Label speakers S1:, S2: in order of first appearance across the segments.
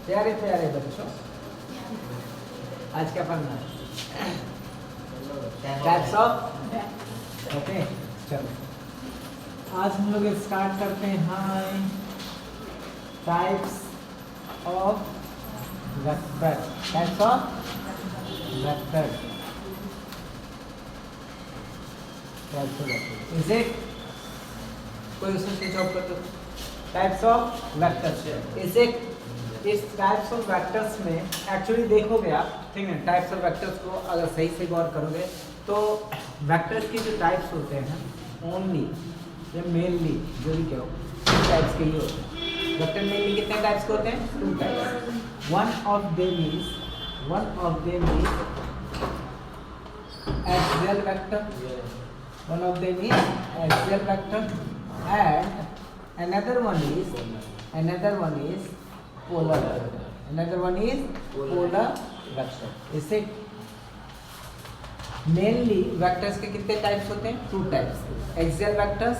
S1: प्यारे प्यारे बच्चों, आज क्या पढ़ना है? Types of okay. चलो आज हम लोग स्टार्ट करते हैं types of vector. Types of vector is it? कोई उसमें स्विच ऑफ कर दो। Types of vectors is it? इस टाइप्स ऑफ वेक्टर्स में एक्चुअली देखोगे आप, ठीक है, टाइप्स ऑफ वेक्टर्स को अगर सही से गौर करोगे तो वेक्टर्स के जो टाइप्स होते हैं ओनली या मेनली जो भी कहो टाइप्स के ही होते हैं। वेक्टर मेनली कितने टाइप्स के होते हैं? 2 types. One of them is axial vector, one of them is axial vector and another one is polar vector. Another one is polar vector. Is it? Mainly vectors के कितने types होते हैं? 2 types, axial vectors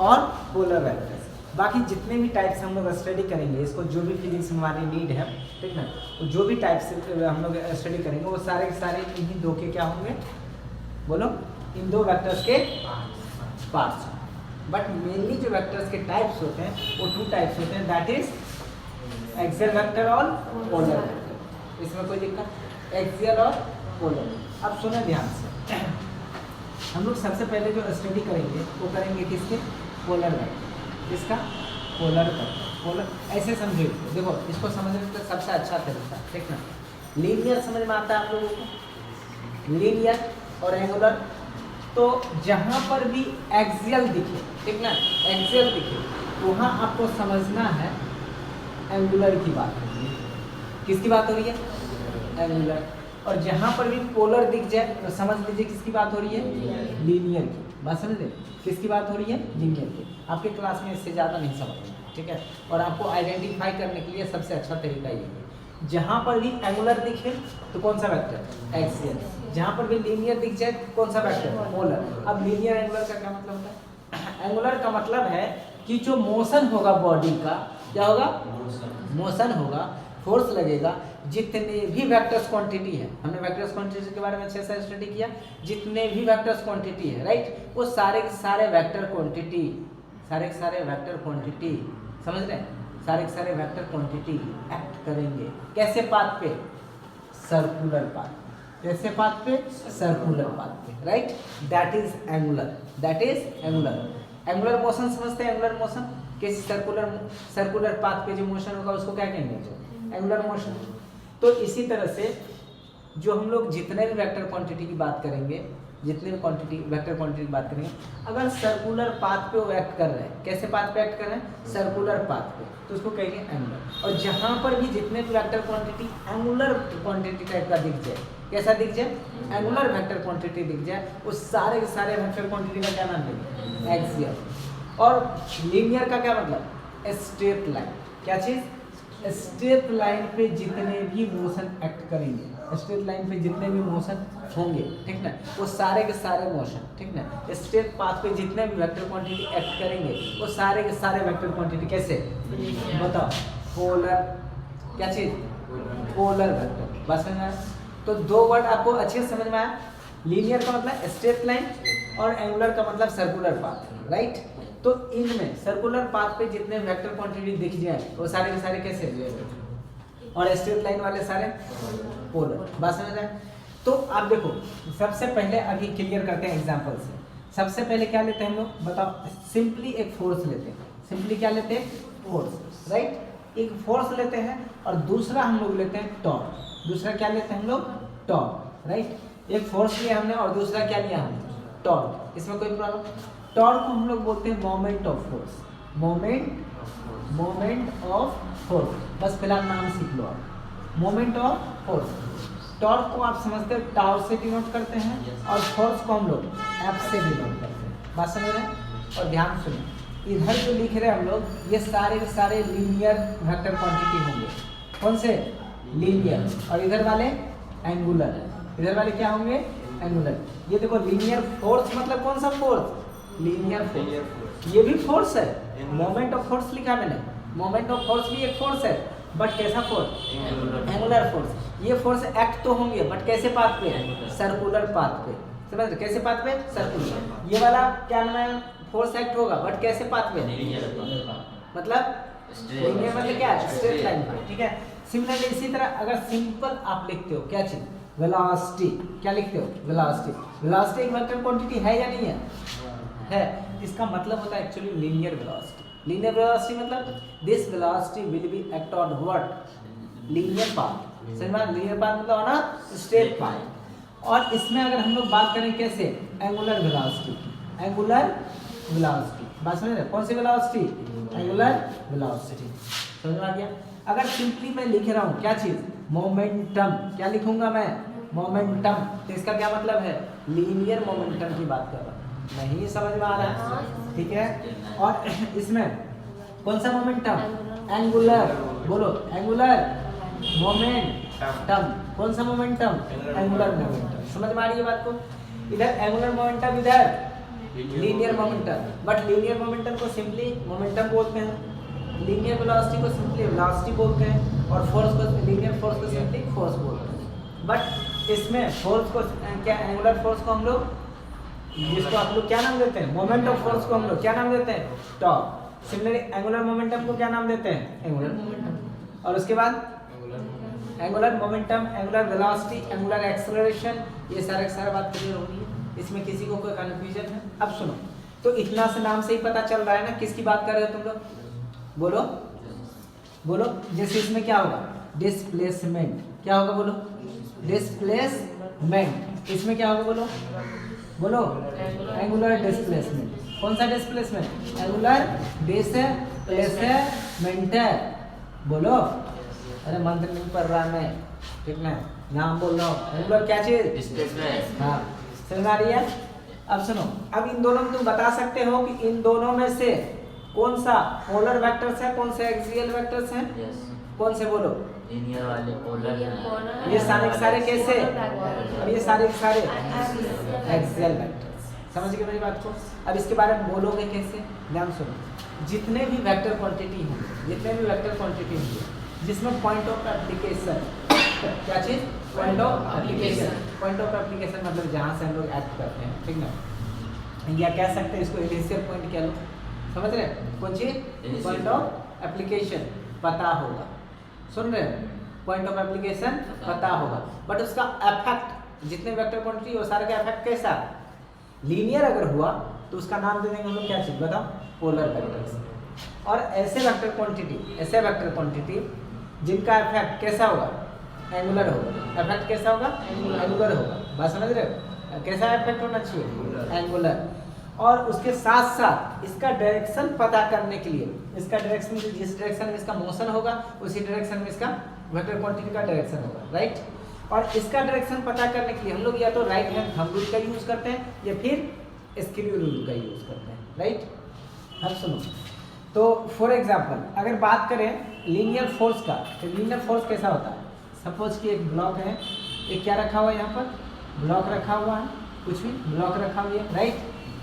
S1: और polar vectors। बाकी जितने भी types हम लोग स्टडी करेंगे, इसको जो भी फिजिक्स में हमारी नीड है, ठीक ना, तो जो भी टाइप्स हम लोग स्टडी करेंगे वो सारे के सारे इन्हीं दो के क्या होंगे? बोलो, इन 2 वेक्टर्स के पार्ट्स। बट मेनली जो वेक्टर्स के टाइप्स होते हैं वो 2 टाइप्स होते हैं, दैट इज एक्सियल वेक्टर और पोलर वेक्टर। इसमें कोई दिक्कत? एक्सियल और पोलर। अब सुनो ध्यान से, हम लोग सबसे पहले जो स्टडी करेंगे वो करेंगे किसके? Polar vector. इसका पोलर वेक्टर। पोलर ऐसे समझो, देखो इसको समझने का सबसे अच्छा तरीका, ठीक ना, लीनियर समझ में आता है आप लोगों को? लीनियर और एंगुलर। तो जहाँ पर भी एक्सियल दिखे, ठीक ना, एक्सियल दिखे, तो वहाँ आपको समझना है एंगुलर की बात हो रही है। किसकी बात हो रही है? एंगुलर। और जहाँ पर भी पोलर दिख जाए तो समझ लीजिए किसकी बात हो रही है? लीनियर की। बात समझ रहे? किसकी बात हो रही है? लीनियर की। आपके क्लास में इससे ज़्यादा नहीं समझना, ठीक है। और आपको आइडेंटिफाई करने के लिए सबसे अच्छा तरीका ये है, जहाँ पर भी एंगुलर दिखे तो कौन सा वेक्टर? एक्सियल। जहाँ पर भी लीनियर दिख जाए तो कौन सा वेक्टर? पोलर। अब लीनियर एंगुलर का क्या मतलब होता है? एंगुलर का मतलब है कि जो मोशन होगा बॉडी का, क्या होगा? मोशन होगा, फोर्स लगेगा, जितने भी वेक्टर्स क्वांटिटी है, हमने वेक्टर्स क्वांटिटी के बारे में अच्छे से स्टडी किया, जितने भी वेक्टर्स क्वांटिटी है, राइट, वो सारे के सारे वेक्टर क्वांटिटी, सारे के सारे वेक्टर क्वांटिटी, समझ रहे हैं? सारे के सारे वेक्टर क्वांटिटी एक्ट करेंगे कैसे पाथ पे? Circular path. कैसे पाथ पे? सर्कुलर पाथ पे, right. That is angular. That is angular. Angular motion समझते हैं? एंगुलर मोशन किसी सर्कुलर पाथ पे जो मोशन होगा उसको क्या कहेंगे? जो एंगुलर मोशन। तो इसी तरह से जो हम लोग जितने भी वेक्टर क्वांटिटी की बात करेंगे, जितने भी वेक्टर क्वांटिटी की बात करेंगे, अगर सर्कुलर पाथ पे वो एक्ट कर रहे हैं, कैसे पाथ पे एक्ट कर रहे हैं? सर्कुलर पाथ पे, तो उसको कहेंगे एंगुलर। और जहाँ पर भी जितने भी vector quantity angular quantity type का दिख जाए, कैसा दिख जाए? एंगुलर वेक्टर क्वांटिटी दिख जाए, उस सारे के सारे वेक्टर क्वांटिटी का क्या नाम देंगे? एक्सियल। और लीनियर का क्या मतलब? Straight line. क्या चीज? स्ट्रेट लाइन पे जितने भी मोशन एक्ट करेंगे, स्ट्रेट लाइन पे जितने भी मोशन होंगे, ठीक ना, वो सारे के सारे मोशन, ठीक ना, स्ट्रेट पाथ पे जितने भी वेक्टर क्वांटिटी एक्ट करेंगे वो सारे के सारे वेक्टर क्वांटिटी कैसे? बताओ। पोलर। क्या चीज? Polar vector. बस समझ में आया? तो 2 वर्ड आपको अच्छे से समझ में आया। लीनियर का मतलब स्ट्रेट लाइन और एंगुलर का मतलब सर्कुलर पाथ, राइट। तो इनमें सर्कुलर पाथ पे जितने वेक्टर क्वांटिटी दिख जाए वो सारे के सारे कैसे? और स्ट्रेट लाइन वाले सारे पोलर। बात समझ आए? तो आप देखो, सबसे पहले अभी क्लियर करते हैं एग्जांपल से। सबसे पहले क्या लेते हैं हम लोग? बताओ। सिंपली एक फोर्स लेते हैं। सिंपली क्या लेते हैं? Force, right. एक फोर्स लेते हैं और दूसरा हम लोग लेते हैं टॉर्क। दूसरा क्या लेते हैं हम लोग? Torque, right. एक फोर्स लिया हमने और दूसरा क्या लिया हमने? टॉर्क। इसमें कोई प्रॉब्लम? टॉर्क को हम लोग बोलते हैं moment of force. Moment of force. बस फिलहाल नाम सीख लो आप। Moment of force. टॉर्क को आप समझते हो टाउ से डिनोट करते हैं और फोर्स को हम लोग एफ से डिनोट करते हैं। बात समझ रहे हैं? और ध्यान सुनिए, इधर जो लिख रहे हैं हम लोग, ये सारे के सारे लीनियर वेक्टर क्वांटिटी होंगे। कौन से? लीनियर। और इधर वाले एंगुलर। इधर वाले क्या होंगे? एंगुलर। ये देखो, लीनियर फोर्स मतलब कौन सा फोर्स? Linear force. ये भी फोर्स है, मोमेंट ऑफ फोर्स लिखा मैंने। मोमेंट ऑफ फोर्स भी एक फोर्स है, बट कैसा फोर्स, एंगुलर फोर्स। ये फोर्स एक्ट तो होंगे बट कैसे पाथ पे, सर्कुलर पाथ पे, समझ रहे, कैसे पाथ पे, सर्कुलर। ये वाला क्या नाम है, फोर्स एक्ट होगा बट कैसे पाथ पे, मतलब लीनियर, मतलब क्या है, स्ट्रेट लाइन पे, ठीक है। सिमिलरली इसी तरह अगर सिंपल आप लिखते हो क्या चीज, वेलोसिटी, क्या लिखते हो, वेलोसिटी। वेलोसिटी एक वेक्टर क्वांटिटी है या नहीं है, इसका मतलब होता है actually linear velocity. Linear velocity मतलब this velocity will be act on what, linear path, समझ में, लीनियर पाथ मतलब ऑन अ स्ट्रेट पाथ। और इसमें अगर हम लोग बात करें कैसे, एंगुलर वेलोसिटी, एंगुलर वेलोसिटी, बात समझ रहे, कौन सी वेलोसिटी, एंगुलर वेलोसिटी, समझ में आ गया। अगर सिंपली मैं लिख रहा हूँ क्या चीज, मोमेंटम, क्या लिखूंगा मैं, मोमेंटम, तो इसका क्या मतलब है, लीनियर मोमेंटम की बात कर रहा हूँ, नहीं समझ में आ रहा है, ठीक है। और इसमें कौन सा मोमेंटम, एंगुलर, बोलो एंगुलर मोमेंटम, कौन सा मोमेंटम, एंगुलर मोमेंटम, समझ में आ रही है बात को। इधर एंगुलर मोमेंटम, इधर linear momentum, but linear momentum को सिंपली मोमेंटम बोलते हैं, लीनियर वेलोसिटी को सिंपली वेलोसिटी बोलते हैं, और फोर्स को, लीनियर फोर्स को सिंपली फोर्स बोलते हैं। बट इसमें फोर्स को क्या, एंगुलर फोर्स को हम लोग, जिसको आप लोग क्या नाम देते हैं, मोमेंट ऑफ फोर्स को हम लोग क्या नाम देते हैं, टॉर्क। सिमिलरली एंगुलर मोमेंटम को क्या नाम देते हैं, एंगुलर मोमेंटम। और उसके बाद angular momentum, angular velocity, angular acceleration, ये सारा बात क्लियर हो रही है, इसमें किसी को कोई कंफ्यूजन है। अब सुनो, तो इतना से नाम से ही पता चल रहा है ना किसकी बात कर रहे हो तुम लोग, बोलो बोलो। जैसे इसमें क्या होगा, डिस्प्लेसमेंट, क्या होगा बोलो, डिस्प्लेसमेंट। इसमें क्या होगा बोलो, बोलो एंगुलर डिस्प्लेसमेंट, कौन सा डिस्प्लेसमेंट, एंगुलर डिस्प्लेसमेंट, बोलो। अरे मंत्र नहीं पढ़ रहा मैं, ठीक ना, नाम बोल रहा हूँ, एंगुलर क्या चीज, डिस्प्लेसमेंट, हाँ समझ आ रही है। अब सुनो, अब इन दोनों में तुम बता सकते हो कि इन दोनों में से कौन सा पोलर वेक्टर्स है, कौन से एक्सियल वेक्टर्स हैं, कौन से बोलो,
S2: लीनियर वाले पोलर,
S1: ये सारे कैसे, और ये सारे एक्सियल वेक्टर्स, समझ गए मेरी बात को। अब इसके बारे में बोलोगे कैसे, ध्यान सुनो। जितने भी वेक्टर क्वांटिटी होंगे, जितने भी वेक्टर क्वांटिटी होंगे जिसमें पॉइंट ऑफ एप्लीकेशन, क्या चीज, point of application, point of application मतलब जहाँ से हम लोग एक्ट करते हैं, ठीक ना, या कह सकते हैं इसको इनिशियल पॉइंट कह लो, समझ रहे, कौन चीज, पॉइंट ऑफ एप्लीकेशन पता होगा, सुन रहे, पॉइंट ऑफ एप्लीकेशन पता होगा, बट उसका इफेक्ट, जितने वेक्टर क्वांटिटी वो सारे का इफेक्ट कैसा, लीनियर अगर हुआ तो उसका नाम दे देंगे हम लोग क्या चीज, बताओ, पोलर वेक्टर्स। और ऐसे वेक्टर क्वांटिटी जिनका इफेक्ट कैसा होगा, एंगुलर होगा, इफेक्ट कैसा होगा, एंगुलर होगा, बात समझ रहे हो, कैसा इफेक्ट होना चाहिए, एंगुलर। और उसके साथ साथ इसका डायरेक्शन पता करने के लिए, इसका डायरेक्शन, जिस डायरेक्शन में इसका मोशन होगा उसी डायरेक्शन में इसका वेक्टर क्वांटिटी का डायरेक्शन होगा, राइट। और इसका डायरेक्शन पता करने के लिए हम लोग या तो राइट हैंड थंब रूल का यूज करते हैं या फिर स्क्रू रूल का यूज करते हैं, राइट। अब सुनो, तो फॉर एग्जाम्पल अगर बात करें लीनियर फोर्स का, तो लीनियर फोर्स कैसा होता है, सपोज कि एक ब्लॉक है, एक क्या रखा हुआ है यहाँ पर, ब्लॉक रखा हुआ है, कुछ भी ब्लॉक रखा हुआ है, राइट।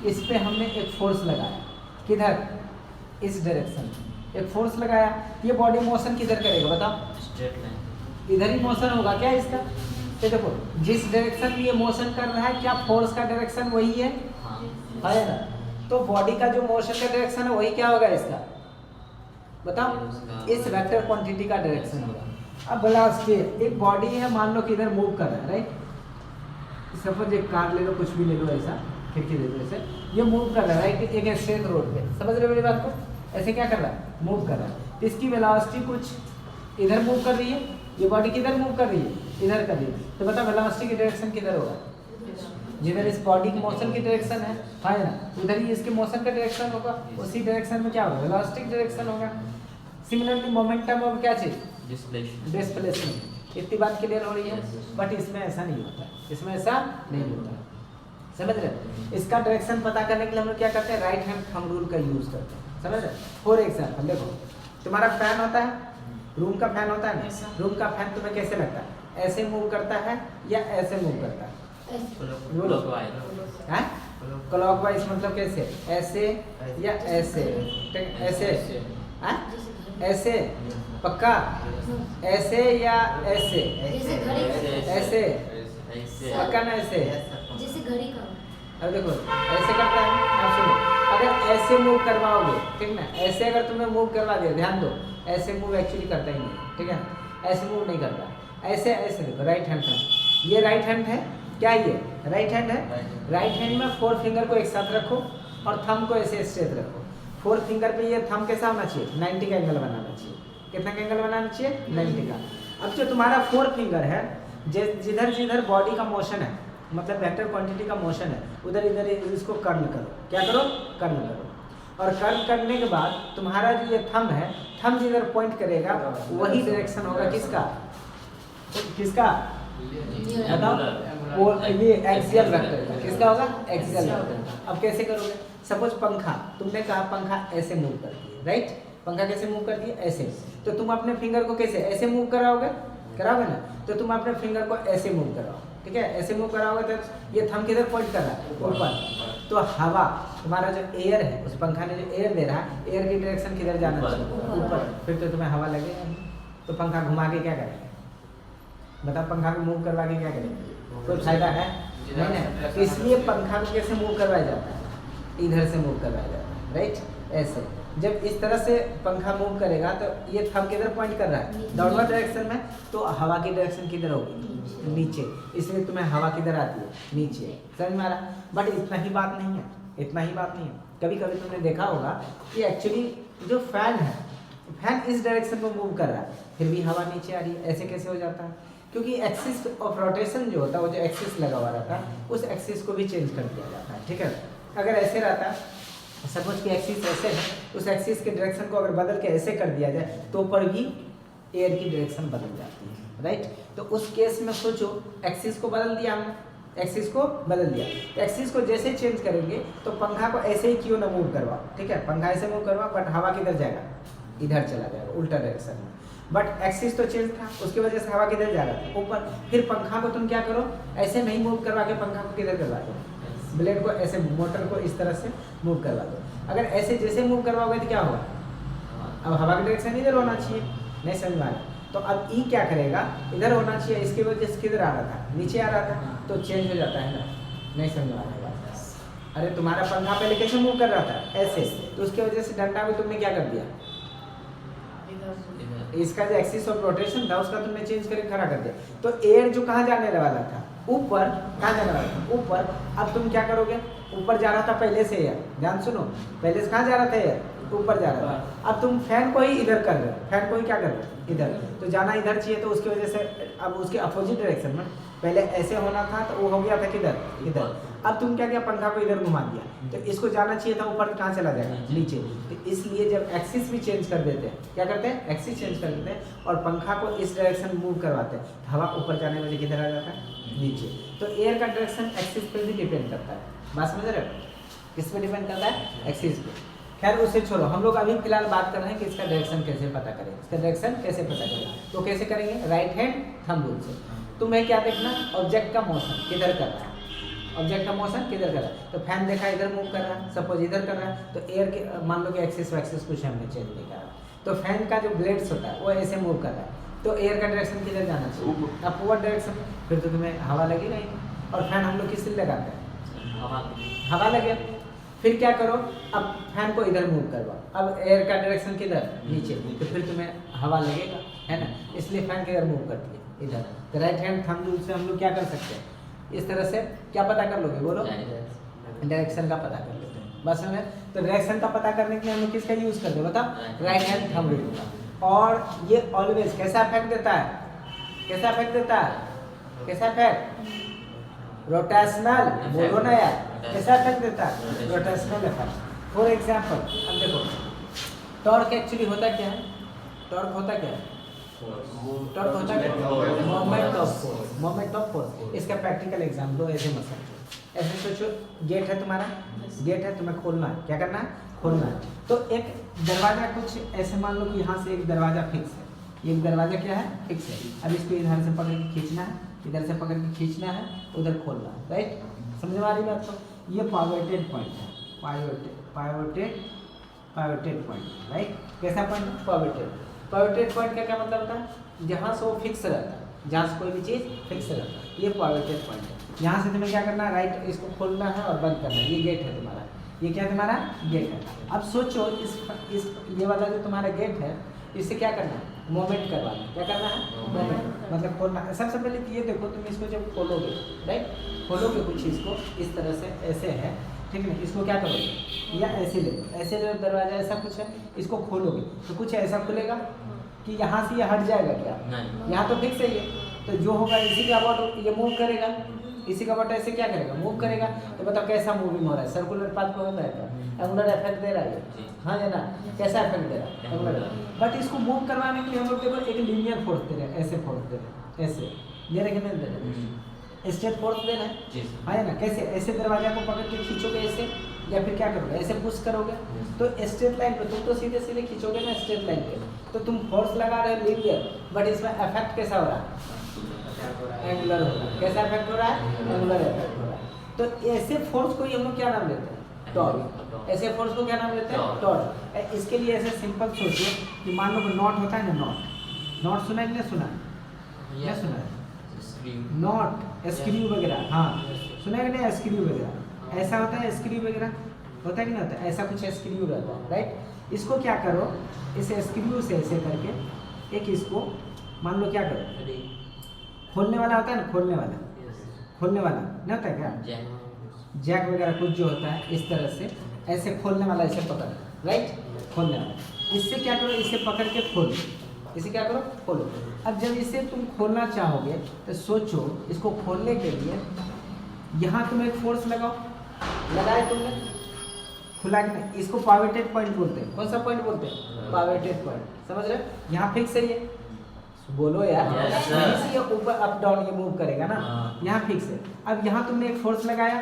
S1: इस पे हमने एक फोर्स लगाया, किधर, इस डायरेक्शन में एक फोर्स लगाया, ये बॉडी मोशन किधर करेगा बताओ,
S2: स्ट्रेट लाइन,
S1: इधर ही मोशन होगा क्या इसका। तो देखो जिस डायरेक्शन में ये मोशन कर रहा है, क्या फोर्स का डायरेक्शन वही है, है ना, तो बॉडी का जो मोशन का डायरेक्शन है वही क्या होगा इसका, बताओ, इस वेक्टर क्वांटिटी का डायरेक्शन होगा। अब वेलोसिटी, एक बॉडी है मान लो कि इधर मूव कर रहा है, राइट, सपोज एक कार ले लो, कुछ भी ले लो, ऐसा खिड़की दे दो, ऐसे ये मूव कर रहा है, राइट, एक स्ट्रेट रोड पे, समझ रहे हो मेरी बात को, ऐसे क्या कर रहा है, मूव कर रहा है, तो इसकी वेलोसिटी कुछ इधर मूव कर रही है, ये बॉडी किधर मूव कर रही है, इधर कर रही है, तो बताओ वेलोसिटी की डायरेक्शन किधर होगा, जिधर इस बॉडी की मोशन की डायरेक्शन है ना, उधर ही इसके मोशन का डायरेक्शन होगा, उसी डायरेक्शन में क्या होगा, वेलोसिटी डायरेक्शन होगा। सिमिलरली मोमेंटम ऑफ क्या चीज, डिस्प्लेसमेंट, इतनी बात क्लियर हो रही है, बट इसमें ऐसा नहीं होता, इसमें ऐसा नहीं होता, समझ रहे। इसका डायरेक्शन पता करने के लिए हम लोग क्या करते हैं, राइट हैंड थंब रूल का यूज करते हैं, समझ रहे। फॉर एग्जाम्पल देखो, तुम्हारा फैन होता है, रूम का फैन होता है ना, रूम का फैन तुम्हें कैसे लगता है, ऐसे मूव करता है या ऐसे मूव करता है, क्लॉकवाइज मतलब कैसे, ऐसे या ऐसे, ऐसे, ऐसे पक्का, ऐसे या ऐसे,
S3: जैसे घड़ी का,
S1: ऐसे
S2: ऐसे
S1: पक्का ना ऐसे।
S3: जैसे घड़ी का।
S1: अब देखो ऐसे करता है, आप सुनो, अगर ऐसे मूव करवाओगे, ठीक ना, ऐसे अगर तुमने मूव करवा दिया, ध्यान दो, ऐसे मूव एक्चुअली करता ही नहीं, ठीक है, ऐसे मूव नहीं करता, ऐसे ऐसे देखो, राइट हैंड थंब, ये राइट हैंड है, क्या ये राइट हैंड है, राइट हैंड में 4 फिंगर को एक साथ रखो और थंब को ऐसे स्ट्रेट रखो, 4 फिंगर पे ये थंब कैसा होना चाहिए, 90 का एंगल बनाना चाहिए, कितना का एंगल बनाना चाहिए, 90 का। अब जो तुम्हारा 4 फिंगर है, जिधर जिधर बॉडी का मोशन है, मतलब वेक्टर क्वांटिटी का मोशन है, उधर इधर इसको कर्ल करो, क्या करो, कर्ल करो, और कर्ल करने के बाद तुम्हारा जो ये थंब है, थंब जिधर पॉइंट करेगा वही डायरेक्शन होगा किसका, किसका बताओ, वो ये एक्सियल वेक्टर का, किसका होगा, एक्सियल वेक्टर का। अब कैसे करोगे, सपोज पंखा, तुमने कहा पंखा ऐसे मूव कर दिए, राइट, पंखा कैसे मूव कर दिए, ऐसे, तो तुम अपने फिंगर को कैसे ऐसे मूव कराओगे, कराओगे ना, तो तुम अपने फिंगर को ऐसे मूव कराओ, ठीक है, ऐसे मूव कराओगे तो ये थंब किधर पॉइंट कर रहा है, ऊपर, तो हवा, तुम्हारा जो एयर है, उस पंखा ने जो एयर दे रहा है, एयर की डायरेक्शन किधर जाना चाहिए, ऊपर, फिर तो तुम्हें हवा लगेगा नहीं, तो पंखा घुमा के क्या करेंगे, बताओ, पंखा को मूव करवा के क्या करेंगे, कोई फायदा है नहीं ना, तो इसलिए पंखा को कैसे मूव करवाया जाता है, इधर से मूव करवाया जाता है, राइट, ऐसे, जब इस तरह से पंखा मूव करेगा तो ये थंब किधर पॉइंट कर रहा है, डाउनवर्ड डायरेक्शन में, तो हवा की डायरेक्शन किधर होगी, नीचे, इसलिए तुम्हें हवा किधर आती है, नीचे, समझ में आ रहा, बट इतना ही बात नहीं है, इतना ही बात नहीं है, कभी कभी तुमने देखा होगा कि एक्चुअली जो फैन है, फैन इस डायरेक्शन में मूव कर रहा है, फिर भी हवा नीचे आ रही है, ऐसे कैसे हो जाता है, क्योंकि एक्सिस ऑफ रोटेशन जो होता है, वो जो एक्सिस लगा हुआ रहता है, उस एक्सिस को भी चेंज कर दिया जाता है, ठीक है, अगर ऐसे रहता है, सपोज कि एक्सिस ऐसे है, उस एक्सिस के डायरेक्शन को अगर बदल के ऐसे कर दिया जाए तो पर भी एयर की डायरेक्शन बदल जाती है, राइट, तो उस केस में सोचो, एक्सिस को बदल दिया हमने, एक्सिस को बदल दिया, एक्सिस को जैसे चेंज करेंगे तो पंखा को ऐसे ही क्यों ना मूव करवा, ठीक है, पंखा ऐसे मूव करवा, बट हवा किधर जाएगा, इधर चला जाएगा, उल्टा डायरेक्शन में, बट एक्सिस तो चेंज था, उसकी वजह से हवा किधर जा रहा था, ऊपर, फिर पंखा को तुम क्या करो, ऐसे नहीं मूव करवा के पंखा को किधर करवा दो, ब्लेड को ऐसे, मोटर को इस तरह से मूव करवा दो, अगर ऐसे जैसे मूव करवाओगे तो क्या होगा, अब हवा की डायरेक्शन इधर होना चाहिए, नहीं समझ में आ रहा, तो अब ई क्या करेगा, इधर होना चाहिए, इसकी वजह से किधर आ रहा था, नीचे आ रहा था, तो चेंज हो जाता है ना, नहीं समझ में आ रहा है, अरे तुम्हारा पंखा पहले कैसे मूव कर रहा था, ऐसे, तो उसकी वजह से डंडा में तुमने क्या कर दिया, इसका जो एक्सिस ऑफ रोटेशन था उसका तुमने चेंज करके खड़ा कर दिया, तो एयर जो कहाँ जाने वाला था, ऊपर, कहाँ जाने वाला था, ऊपर, अब तुम क्या करोगे, ऊपर जा रहा था पहले से एयर, ध्यान सुनो, पहले से कहाँ जा रहा था एयर, ऊपर जा रहा था, अब तुम फैन को ही इधर कर रहे हो, फैन को ही क्या कर रहे हो, इधर, तो जाना इधर चाहिए, तो उसकी वजह से अब उसके अपोजिट डायरेक्शन में, पहले ऐसे होना था तो वो हो गया था किधर, इधर, अब तुम क्या किया, पंखा को इधर घुमा दिया, तो इसको जाना चाहिए था ऊपर, कहाँ चला जाएगा, नीचे, तो इसलिए जब एक्सिस भी चेंज कर देते हैं, क्या करते हैं, एक्सिस चेंज कर देते हैं और पंखा को इस डायरेक्शन मूव करवाते हैं, तो हवा ऊपर जाने वाले किधर आ जाता है, नीचे, तो एयर का डायरेक्शन एक्सिस पर भी डिपेंड करता है, बात समझ रहे हो, किस पे डिपेंड करता है, एक्सिस पे। खैर उसे छोड़ो, हम लोग अभी फिलहाल बात कर रहे हैं कि इसका डायरेक्शन कैसे पता करें, इसका डायरेक्शन कैसे पता करें, तो कैसे करेंगे, राइट हैंड थंब रूल से, तुम्हें क्या देखना, ऑब्जेक्ट का मोशन किधर कर रहा है, ऑब्जेक्ट का मोशन किधर कर रहा है, तो फैन देखा इधर मूव कर रहा है, सपोज इधर कर रहा है, तो एयर के मान लो कि एक्सिस वैक्सिस कुछ हमने चेंज नहीं करा, तो फैन का जो ब्लेड्स होता है वो ऐसे मूव कर रहा है, तो एयर का डायरेक्शन किधर जाना चाहिए, अपवर्ड डायरेक्शन, फिर तो तुम्हें हवा लगेगा ही, और फैन हम लोग किस लिए लगाते हैं, हवा लगे, फिर क्या करो, अब फैन को इधर मूव करवाओ, अब एयर का डायरेक्शन किधर, नीचे, तो फिर तुम्हें हवा लगेगा, है ना, इसलिए फैन किधर मूव करती है, इधर, तो राइट हैंड थंब रूल से हम लोग क्या कर सकते हैं, इस तरह से क्या पता कर लोगे, बोलो, डायरेक्शन का पता कर लेते हैं, बस हमें, तो डायरेक्शन का पता करने के लिए हम लोग किसका यूज करते हैं, बताओ, राइट हैंड थंब रूल का, और ये ऑलवेज कैसा इफेक्ट देता है, कैसा इफेक्ट देता है, कैसा इफेक्ट, रोटेशनल, बोलो ना यार, कैसा इफेक्ट देता है, रोटेशनल इफेक्ट, फॉर एग्जाम्पल, अब देखो, टॉर्क एक्चुअली होता क्या है, टॉर्क होता क्या है, टॉर्क होता क्या, moment of force, moment of force, इसका प्रैक्टिकल एग्जाम दो, ऐसे मत समझो, ऐसे सोचो, गेट है तुम्हारा, गेट है, तुम्हें खोलना है, क्या करना है, खोलना है, तो एक दरवाजा कुछ ऐसे मान लो कि यहाँ से एक दरवाजा फिक्स है, ये दरवाजा क्या है, फिक्स है, अब इसको इधर से पकड़ के खींचना है, इधर से पकड़ के खींचना है, उधर खोलना है, राइट, समझ में आ रही बात, तो ये पाइवोटेड पॉइंट है, पाइवोटेड पाइवोटेड पॉइंट, राइट। कैसा पॉइंट? पाइवोटेड। पाइवोटेड पॉइंट का क्या मतलब होता है? जहाँ से वो फिक्स रहता है, जहाँ से कोई भी चीज़ फिक्स रहता है, ये पाइवोटेड पॉइंट है। यहाँ से तुम्हें क्या करना है? राइट इसको खोलना है और बंद करना है। ये गेट है तुम्हारा, ये क्या है तुम्हारा? गेट है। अब सोचो इस ये वाला जो तुम्हारा गेट है, इससे क्या करना है? मोमेंट करवाना है। क्या करना है? मोमेंट, मतलब खोलना है। सबसे पहले तो ये देखो, तुम इसको जब खोलोगे, राइट, खोलोगे कुछ इसको इस तरह से, ऐसे है, ठीक है। इसको क्या करोगे? या ऐसे ले लो, ऐसे ले लो, दरवाजा ऐसा कुछ है, इसको खोलोगे तो कुछ ऐसा खुलेगा कि यहाँ से ये हट जाएगा क्या?
S2: नहीं।
S1: यहाँ तो फिक्स है ये, तो जो होगा इसी का अबाउट ये मूव करेगा, इसी का अबाउट ऐसे क्या करेगा? मूव करेगा। तो बताओ कैसा मूविंग हो रहा है? सर्कुलर पाथ को होता है क्या? एंगुलर इफेक्ट दे रहा है ये, हाँ है ना? कैसा इफेक्ट दे रहा है? एंगुलर। बट इसको मूव करवाने के लिए हम लोग देखो एक लीनियर फोर्स दे रहे हैं, ऐसे फोर्स दे रहे हैं, ऐसे ये रखे नहीं दे रहे, स्ट्रेट फोर्स देना है, हाँ है ना? कैसे? ऐसे दरवाजा को पकड़ के खींचोगे ऐसे, या फिर क्या करोगे? ऐसे पुश करोगे तो स्ट्रेट लाइन पे, तुम तो सीधे सीधे खींचोगे ना स्ट्रेट लाइन पे, तो तुम फोर्स लगा रहे हो लीनियर, बट इसमें इफेक्ट कैसा हो रहा है? एंगुलर हो रहा है। कैसा इफेक्ट हो रहा है? एंगुलर इफेक्ट हो रहा है। तो ऐसे फोर्स को हम लोग क्या नाम देते हैं? टॉर्क। ऐसे फोर्स को क्या नाम देते हैं? टॉर्क। इसके लिए ऐसे सिंपल सोचिए कि मान लो कि नॉट होता है ना, नॉट सुना है कि नहीं सुना है? क्या सुना है? नॉट, स्क्रू वगैरह, हाँ सुना है कि नहीं? स्क्रू वगैरह ऐसा होता है, स्क्रू वगैरह होता है कि नहीं होता है? ऐसा कुछ स्क्रू रहता है, राइट। इसको क्या करो, इस स्क्रू से ऐसे करके एक इसको मान लो क्या करो, खोलने वाला होता है ना, खोलने वाला नहीं होता है क्या? जैक वगैरह कुछ जो होता है इस तरह से ऐसे खोलने वाला, ऐसे पकड़, राइट, खोलने वाला। इससे क्या करो? इसे पकड़ के खोलो, इसे क्या करो? खोलो। अब जब इसे तुम खोलना चाहोगे तो सोचो, इसको खोलने के लिए यहाँ तुम एक फोर्स लगाओ, लगाए तुमने, खुला कि नहीं? इसको पाइवोटेड पॉइंट बोलते हैं। कौन सा पॉइंट बोलते हैं? पाइवोटेड पॉइंट, समझ रहे? यहाँ फिक्स है, ये बोलो यार, ये ऊपर अप डाउन ये मूव करेगा ना, यहाँ फिक्स है। अब यहाँ तुमने एक फोर्स लगाया,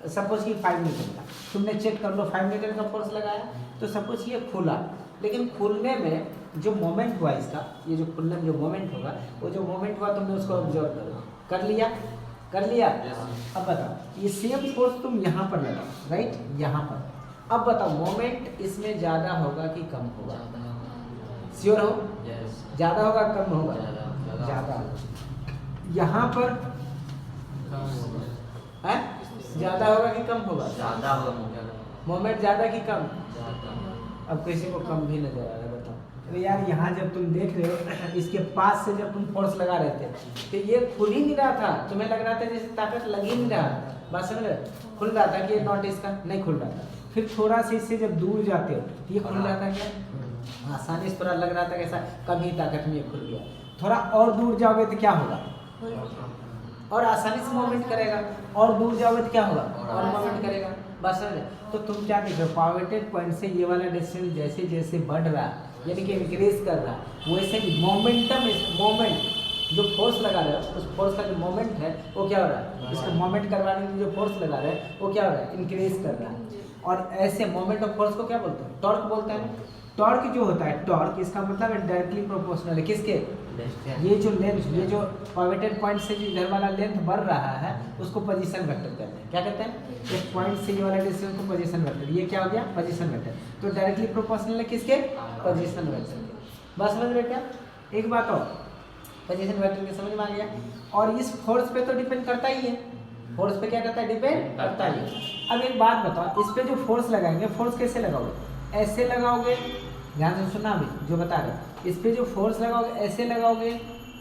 S1: सपोज कि 5 न्यूटन का, तुमने चेक कर लो 5 न्यूटन का फोर्स लगाया, तो सपोज ये खुला, लेकिन खुलने में जो मोमेंट हुआ इसका, ये जो खुलने में जो मोमेंट होगा, वो जो मोमेंट हुआ तुमने उसको ऑब्जर्व करो, कर लिया। अब बताओ, ये सेम फोर्स तुम यहाँ पर लगाओ, राइट, यहाँ पर। अब बताओ मोमेंट इसमें ज़्यादा होगा कि कम होगा? श्योर हो? ज़्यादा होगा कम होगा? ज़्यादा। यहाँ पर है ज़्यादा होगा कि कम होगा?
S2: ज़्यादा होगा।
S1: मोमेंट ज़्यादा कि कम? अब किसी को कम भी नजर आ रहा है, बताओ। अरे यार यहाँ जब तुम देख रहे हो, इसके पास से जब तुम फोर्स लगा रहे थे तो ये खुल ही नहीं रहा था, तुम्हें लग रहा था जैसे ताकत लग ही नहीं रहा, बात समझ रहे? खुल रहा था कि ये नॉट इसका नहीं खुल रहा था। फिर थोड़ा सा इससे जब दूर जाते हो तो ये खुल रहा था क्या? आसानी से थोड़ा लग रहा था कैसा कम ही ताकत में ये खुल गया। थोड़ा और दूर जाओगे तो क्या होगा? और आसानी से मूवमेंट करेगा। और दूर जाओगे तो क्या होगा? और मूवमेंट करेगा। बस समझ। तो तुम क्या देख रहे हो? पाइवोटेड पॉइंट से ये वाला डिस्टेंस जैसे जैसे बढ़ रहा है, यानी कि इंक्रीज कर रहा है, वैसे ही मोमेंट जो फोर्स लगा रहे हो, उस फोर्स का जो मोमेंट है वो क्या हो रहा है? इसको मोमेंट करवाने के लिए जो फोर्स लगा रहे हैं वो क्या हो रहा है? इंक्रीज कर रहा है। और ऐसे मोमेंट ऑफ फोर्स को क्या बोलते हैं? टॉर्क बोलते हैं। टॉर्क जो होता है, टॉर्क इसका मतलब है डायरेक्टली प्रोपोर्शनल है किसके? ये जो लेंथ, ये जो पाइवोटेड पॉइंट से जो इधर वाला लेंथ बढ़ रहा है उसको पोजीशन वेक्टर कहते हैं। क्या कहते हैं? एक पॉइंट से ये वाला डिस्टेंस को पोजीशन वेक्टर। ये क्या हो गया? Position vector. तो डायरेक्टली प्रोपोर्शनल है किसके? पोजीशन वेक्टर के। बस समझ रहे क्या? एक बात और, पोजीशन वेक्टर के समझ में आ गया। और इस फोर्स पे तो डिपेंड करता ही है। फोर्स पे क्या करता है? डिपेंड करता ही है। अब एक बात बताओ, इस पे जो फोर्स लगाएंगे, फोर्स कैसे लगाओगे? ऐसे लगाओगे, ध्यान से सुना अभी जो बता रहे। इस पे जो फोर्स लगाओगे, ऐसे लगाओगे,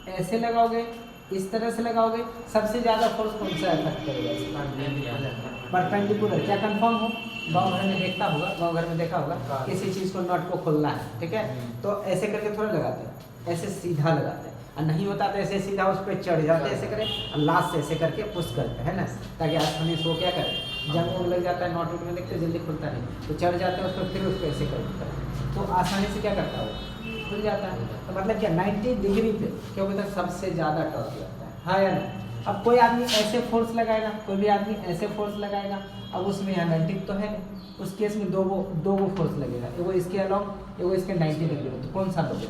S1: ऐसे लगाओगे, इस तरह से लगाओगे, सबसे ज़्यादा फोर्स कौन सा इफेक्ट करेगा? परपेंडिकुलर। क्या कंफर्म हो? गाँव घर में देखता होगा, गाँव घर में देखा होगा, किसी चीज़ को नट को खोलना है, ठीक है, तो ऐसे करके थोड़ा लगाते हैं, ऐसे सीधा लगाते हैं, और नहीं होता तो ऐसे सीधा उस पर चढ़ जाते हैं, ऐसे करें, और लास्ट से ऐसे करके पुश करते हैं ना, ताकि आसानी से वो क्या करें, जंग वंग लग जाता है, नॉट वोट में देखते जल्दी खुलता नहीं, तो चढ़ जाते हैं उस पर, फिर उस पर ऐसे करते हैं, तो आसानी से क्या करता है? खुल जाता है। तो मतलब क्या 90 डिग्री पे क्योंकि तक सबसे ज़्यादा टॉर्क लगता है, हाँ या नहीं? अब कोई आदमी ऐसे फोर्स लगाएगा, कोई भी आदमी ऐसे फोर्स लगाएगा, अब उसमें यहाँ 90 तो है नहीं, उस केस में दो वो फोर्स लगेगा, एगो इसके अलॉन्ग, एगो इसके 90 डिग्री में, तो कौन सा लोगे?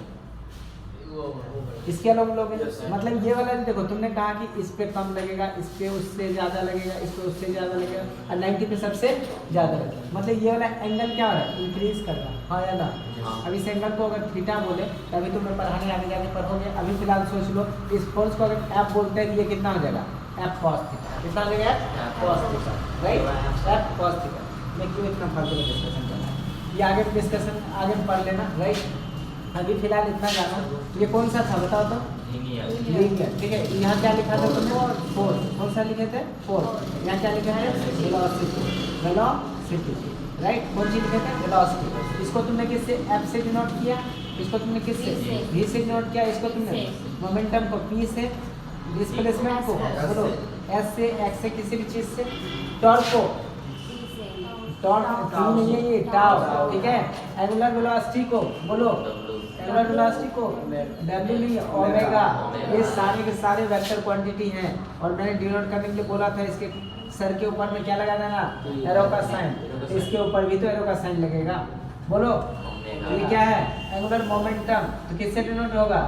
S1: इसके अलग लोगे, मतलब ये वाला देखो तुमने कहा कि इस पे कम लगेगा, इस पे उससे ज़्यादा लगेगा, इस पे उससे ज़्यादा लगेगा और 90 पे सबसे ज़्यादा लगेगा, मतलब ये वाला एंगल क्या हो रहा है, इंक्रीज कर रहा है, हाँ या ना। अब इस एंगल को अगर थीटा बोले तो अभी तुम्हें पढ़ाने आगे जाके पढ़ोगे, अभी फिलहाल सोच लो इस फोर्स को अगर एफ बोलते हैं तो ये कितना हो जाएगा, एफ कॉस थीटा, कितना हो जाएगा, F cos theta, right, F cos theta. मैं क्यों इतना फालतू में डिस्कशन कर रहा है, ये आगे डिस्कशन आगे पढ़ लेना, राइट। अभी फिलहाल इतना जाना, ये कौन सा था बताओ तो, लीनियर, ठीक है। यहाँ क्या लिखा था तुमने, फोर्स, कौन सा लिखे थे, फोर्स। यहाँ क्या लिखा है, वेलोसिटी, वेलोसिटी, राइट, कौन सी लिखे थे, वेलोसिटी। इसको तुमने किससे, एफ से डिनोट किया, इसको तुमने किससे, वी से डिनोट किया, इसको तुमने मोमेंटम को पी से, डिस्प्लेसमेंट को बोलो एस से, एक्स से, किसी भी चीज से, टॉर्क को टॉर्क नहीं है ये टाउ, ठीक है। एंगुलर वेलोसिटी को बोलो, एंगुलर वेलोसिटी को डब्ल्यू नहीं ओमेगा, ये सारे के सारे वेक्टर क्वांटिटी हैं। और मैंने डिनोट करने के लिए बोला था इसके सर के ऊपर में क्या लगा देना, एरो का साइन, इसके ऊपर भी तो एरो का साइन लगेगा, बोलो। ये क्या है, एंगुलर मोमेंटम, तो किससे डिनोट होगा,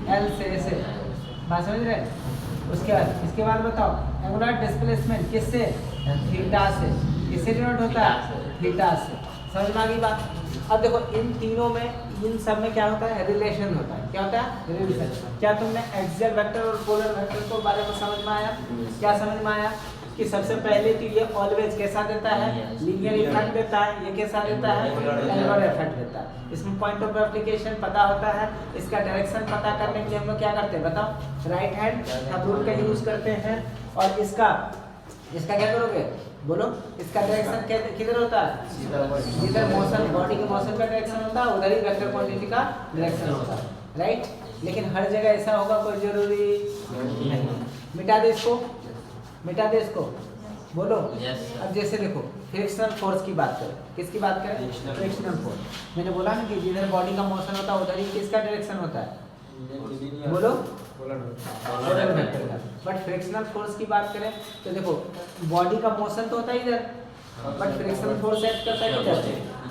S1: एल से, ऐसे, बात समझ रहे। उसके बाद इसके बाद बताओ, एंगुलर डिस्प्लेसमेंट किससे, थीटा से, किससे डिनोट होता है, थीटा से, समझ में आ गई बात। अब देखो इन तीनों में, इन सब में क्या होता है, रिलेशन होता है, क्या होता है, रिलेशन। क्या तुमने एक्सियल वेक्टर और पोलर वेक्टर को बारे में समझ में आया, क्या समझ में आया कि सबसे पहले तो ये ऑलवेज कैसा देता है, लीनियर इफेक्ट देता है, ये कैसा देता है, एंगुलर इफेक्ट देता है। इसमें पॉइंट ऑफ एप्लीकेशन पता होता है, इसका डायरेक्शन पता करने के लिए हम लोग क्या करते हैं बताओ, राइट हैंड रूल का यूज करते हैं। और इसका क्या करोगे, बोलो, इसका डायरेक्शन किधर होता है, जिधर मोशन, बॉडी के मोशन का डायरेक्शन होता है उधर ही वेक्टर क्वांटिटी का डायरेक्शन होता है, राइट। लेकिन हर जगह ऐसा होगा कोई जरूरी नहीं। मिटा दे इसको, मिटा दे इसको, बोलो। अब जैसे देखो फ्रिक्शनल फोर्स की बात करें, किसकी बात करें, फ्रिक्शनल फोर्स। मैंने बोला ना कि जिधर बॉडी का मोशन होता है उधर ही किसका डायरेक्शन होता है, बोलो, पोलर वेक्टर का। बट फ्रिक्शनल फोर्स की बात करें तो देखो बॉडी का मोशन तो होता है इधर, बट फ्रिक्शनल फोर्स एक्ट करता है किधर,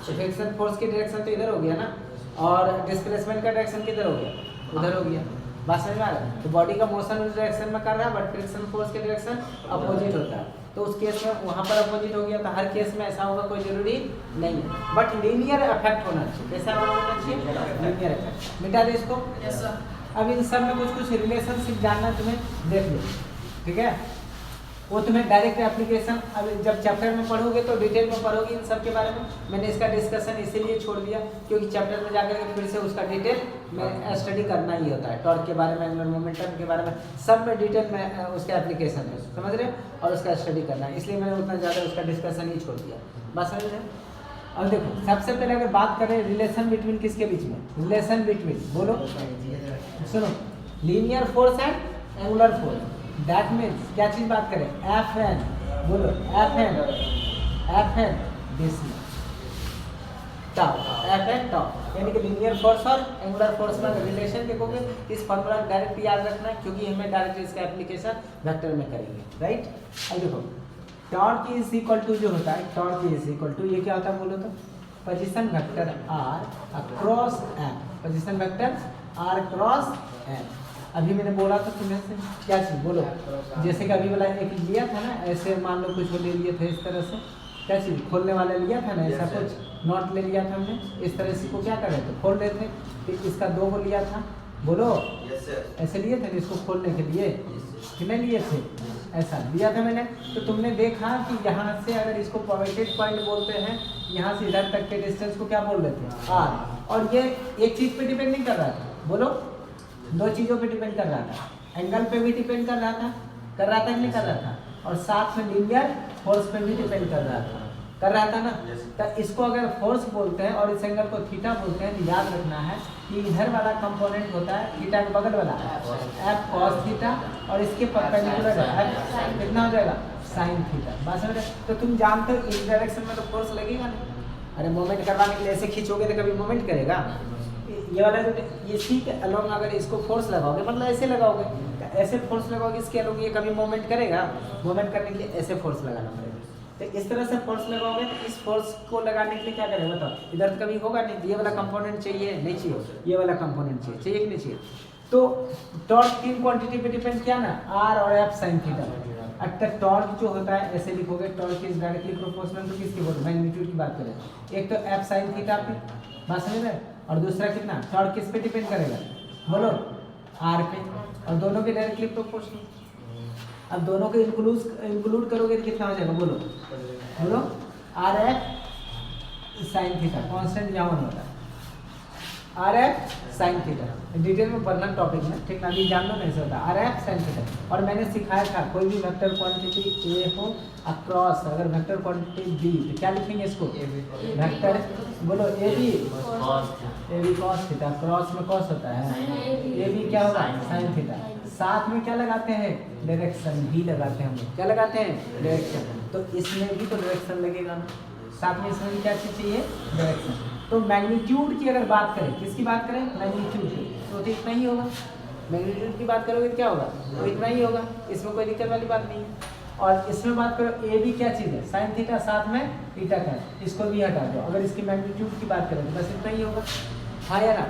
S1: तो फ्रिक्शनल फोर्स की डायरेक्शन तो इधर हो गया ना, और डिस्प्लेसमेंट का डायरेक्शन किधर हो गया, उधर हो गया, बात समझ में आ रहा है। तो बॉडी का मोशन उस डायरेक्शन में कर रहा है, बट फ्रिक्शनल फोर्स के डायरेक्शन अपोजिट होता है, तो उस केस में वहाँ पर अपोजिट हो गया। तो हर केस में ऐसा होगा कोई जरूरी नहीं है, बट लीनियर इफेक्ट होना चाहिए, कैसा होना चाहिए, लीनियर इफेक्ट। मिटा दे इसको। अब इन सब में कुछ रिलेशनशिप जानना तुम्हें, देख लो, ठीक है। वो तुम्हें डायरेक्ट एप्लीकेशन अब जब चैप्टर में पढ़ोगे तो डिटेल में पढ़ोगे इन सब के बारे में। मैंने इसका डिस्कशन इसीलिए छोड़ दिया क्योंकि चैप्टर में जाकर के फिर से उसका डिटेल में स्टडी करना ही होता है। टॉर्क के बारे में, एंगुलर मोमेंटम के बारे में, सब में डिटेल में उसका एप्लीकेशन है, समझ रहे, और उसका स्टडी करना है, इसलिए मैंने उतना ज़्यादा उसका डिस्कशन ही छोड़ दिया, बात समझ रहे। अब देखो सबसे पहले अगर बात करें रिलेशन बिटवीन किसके बीच में, रिलेशन बिटवीन, बोलो, सुनो, linear force and angular force. That means क्या चीज बात करें, एफ एन, बोलो, F N distance tau, F N tau, यानी कि लीनियर फोर्स और एंगुलर फोर्स में रिलेशन देखोगे इस फॉर्मूला डायरेक्ट याद रखना है क्योंकि हमें डायरेक्ट इसका एप्लीकेशन वेक्टर में करेंगे, राइट। अब देखो टॉर्क इज इक्वल टू जो होता है, टॉर्क इज इक्वल टू ये क्या होता है बोलो तो, position vector R across M, position vector R cross M. अभी मैंने बोला था तुम्हें से क्या चीज़, बोलो, जैसे कि अभी वाला एक लिया था ना, ऐसे मान लो कुछ ले लिए थे इस तरह से, क्या चीज़ खोलने वाला लिया था ना, ऐसा कुछ नॉट ले लिया था हमने, इस तरह से इसको क्या कर रहे थे, खोल रहे थे। फिर इसका 2 को लिया था, बोलो, ऐसे लिए थे इसको खोलने के लिए, कितने लिए थे, ऐसा लिया था मैंने। तो तुमने देखा कि यहाँ से अगर इसको पॉइंटेड पॉइंट बोलते हैं, यहाँ से इधर तक के डिस्टेंस को क्या बोल रहे थे, आर। और ये एक चीज़ पे डिपेंड नहीं कर रहा था, बोलो, 2 चीज़ों पे डिपेंड कर रहा था, एंगल पे भी डिपेंड कर रहा था कि नहीं कर रहा था, और साथ में लीनियर फोर्स पे भी डिपेंड कर रहा था ना। तो इसको अगर फोर्स बोलते हैं और इस एंगल को थीटा बोलते हैं, तो याद रखना है कि इधर वाला कंपोनेंट होता है थीटा के बगल वाला एफ कॉस थीटा, और इसके परपेंडिकुलर एफ कितना हो जाएगा, साइन थीटा, बात समझ रहे। तो तुम जानते हो इस डायरेक्शन में तो फोर्स लगेगा नहीं, अरे मोमेंट करवाने के लिए ऐसे खींचोगे तो कभी मोमेंट करेगा, ये वाला जो इसी के अलोंग अगर इसको फोर्स लगाओगे, मतलब ऐसे लगाओगे, तो ऐसे फोर्स लगाओगे इसके अलोंग, ये कभी मूवमेंट करेगा, मूवमेंट करने के लिए ऐसे फोर्स लगाना पड़ेगा, तो इस तरह से फोर्स लगाओगे तो इस फोर्स को लगाने के लिए क्या करेंगे बताओ, इधर तो कभी होगा नहीं, ये वाला कंपोनेंट चाहिए नहीं चाहिए, ये वाला कंपोनेंट चाहिए कि नहीं चाहिए। तो टॉर्क तीन क्वांटिटी पे डिपेंड किया ना, आर और एफ साइन थीटा। अब टॉर्क जो होता है ऐसे लिखोगे, torque is directly proportional to किसकी बोलो, मैग्नीट्यूड की बात करें, एक तो एफ साइन थीटा पे, बात समझ रहे, और दूसरा कितना टॉर्क किस पे डिपेंड करेगा बोलो, आर पे, और दोनों के डायरेक्टली प्रोपोर्शनल। अब दोनों को इंक्लूड करोगे तो कितना हो जाएगा बोलो, बोलो R F sine theta, constant यहाँ होता है R F sine theta, detail में पढ़ना टॉपिक में, ठीक ना, अभी जान लो नहीं होता आर एफ साइन थीटा। और मैंने सिखाया था कोई भी वेक्टर क्वांटिटी ए हो अक्रॉस, अगर वेक्टर क्वांटिटी बी तो क्या लिखेंगे इसको, वेक्टर बोलो A B cos theta, cross में कॉस होता है, ए बी क्या होगा साइन थीटा, साथ में क्या लगाते हैं डायरेक्शन भी लगाते हैं हम लोग, क्या लगाते हैं डायरेक्शन, तो इसमें भी तो डायरेक्शन लगेगा ना, साथ में इसमें भी क्या चीज़ चाहिए डायरेक्शन। तो मैग्नीट्यूड की अगर बात करें, किसकी बात करें मैग्नीट्यूड की, तो इतना ही होगा, मैग्नीट्यूड की बात करोगे तो क्या होगा, तो इतना ही होगा, इसमें कोई दिक्कत वाली बात नहीं है। और इसमें बात करो ए भी क्या चीज़ है साइन थीटा, साथ में थीटा का, इसको भी हटा दो, अगर इसकी मैग्नीट्यूड की बात करें तो बस इतना ही होगा। हाँ या ना,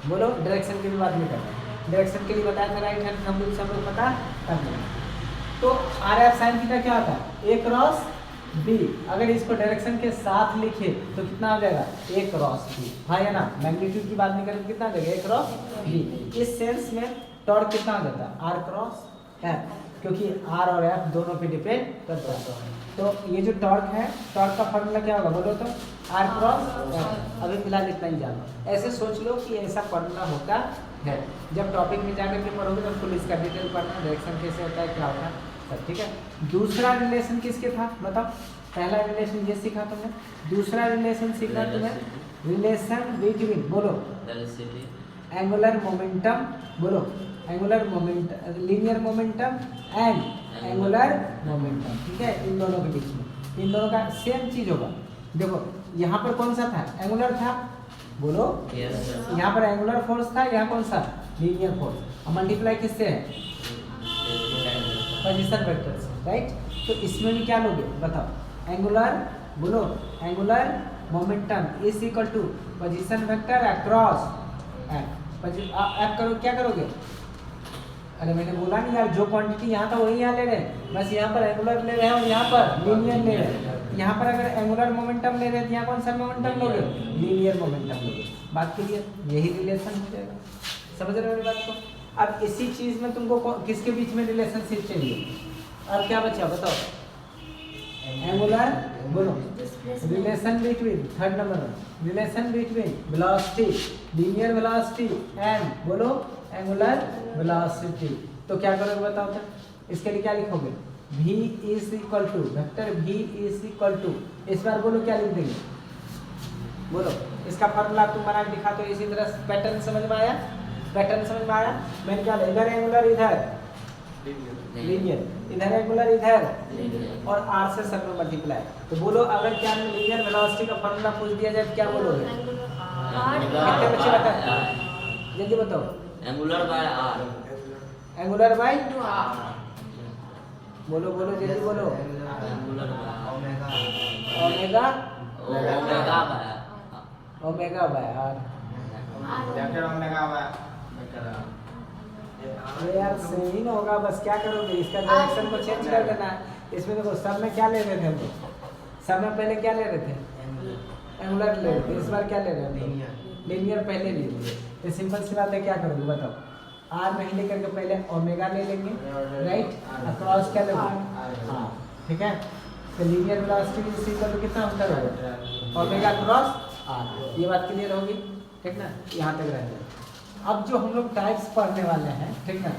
S1: बोलो डायरेक्शन की भी बात नहीं करना, डायरेक्शन के लिए बताया था राइट हैंड हम लोग पता कर लेंगे। तो आर एफ साइन थीटा क्या होता है, ए क्रॉस बी, अगर इसको डायरेक्शन के साथ लिखे तो कितना हो जाएगा ए क्रॉस बी, हाँ या ना, मैग्नीट्यूड की बात नहीं करें तो कितना हो जाएगा ए क्रॉस बी। इस सेंस में टॉर्क कितना हो जाता है आर क्रॉस एफ, क्योंकि आर और एफ दोनों पे डिपेंड करता है। तो ये जो टॉर्क है, टॉर्क का फॉर्मूला क्या होगा बोलो तो आर क्रॉस एफ, अभी फिलहाल इतना ही जानो, ऐसे सोच लो कि ऐसा फॉर्मूला होता है, जब टॉपिक में जाकर के पढ़ोगे तो फुल इसका डिटेल पढ़ना, डायरेक्शन कैसे होता है क्या होता है सब, ठीक है। दूसरा रिलेशन किसके था बताओ, पहला रिलेशन ये सीखा तुमने, दूसरा रिलेशन सीखा तुम्हें रिलेशन बिटवीन बोलो एंगुलर मोमेंटम, बोलो angular momentum, linear momentum and angular momentum, ठीक है, इन दोनों के बीच में, इन दोनों का सेम चीज होगा। देखो यहाँ पर कौन सा था एंगुलर था बोलो, यहाँ पर एंगुलर फोर्स था, यहाँ कौन सा लीनियर फोर्स, और मल्टीप्लाई किससे है पोजीशन वेक्टर से, राइट। तो इसमें भी क्या लोगे बताओ, एंगुलर बोलो angular momentum is equal to position vector across F करो, क्या करोगे, अरे मैंने बोला नहीं यार, जो क्वांटिटी यहाँ था वही यहाँ ले रहे हैं, बस यहाँ पर एंगुलर ले रहे हैं और यहाँ पर लीनियर ले रहे हैं। यहाँ पर अगर एंगुलर मोमेंटम ले रहे हैं तो यहाँ कौन सा मोमेंटम लोगे, लीनियर मोमेंटम लोगे, बात क्लियर, यही रिलेशन हो जाएगा, समझ रहे हो मेरी बात को। अब इसी चीज में तुमको किसके बीच में रिलेशनशिप चाहिए, अब क्या बचा बताओ, एंगुलर बोलो relation between, third number relation between velocity, linear velocity and बोलो एंगुलर वेलोसिटी। तो क्या करोगे बताओ तो, इसके लिए क्या लिखोगे, v is equal to vector v is equal to, इस बार बोलो क्या लिख देंगे बोलो, इसका फॉर्मूला तुम बना के दिखा, तो इसी तरह पैटर्न समझ में आया, पैटर्न समझ में आया, मैंने क्या इधर एंगुलर इधर लीनियर, इधर एंगुलर इधर और r से सब में मल्टीप्लाई। तो बोलो अगर क्या लीनियर वेलोसिटी का फॉर्मूला पूछ दिया जाए तो क्या बोलोगे, कितने बच्चे बताए जल्दी बताओ,
S2: angular by R,
S1: angular by बोलो बोलो जल्दी बोलो,
S2: angular
S1: omega
S2: omega by
S1: omega by R. अरे यार सही ना होगा, बस क्या करोगे इसका डायरेक्शन को चेंज कर देना है। इसमें देखो सब में क्या ले रहे थे हम लोग, सब में पहले क्या ले रहे थे एंगुलर ले रहे थे, इस बार क्या ले रहे हैं लीनियर पहले ले लिए। तो सिंपल सी बात है, क्या करोगे बताओ, आर नहीं लेकर के पहले ओमेगा ले लेंगे, राइट, क्रॉस क्या लेंगे, हाँ ठीक है। तो linear velocity is equal to कितना होता है ओमेगा क्रॉस आर, ये बात क्लियर होगी, ठीक ना, यहाँ तक रहेगा। अब जो हम लोग टाइप्स पढ़ने वाले हैं, ठीक ना,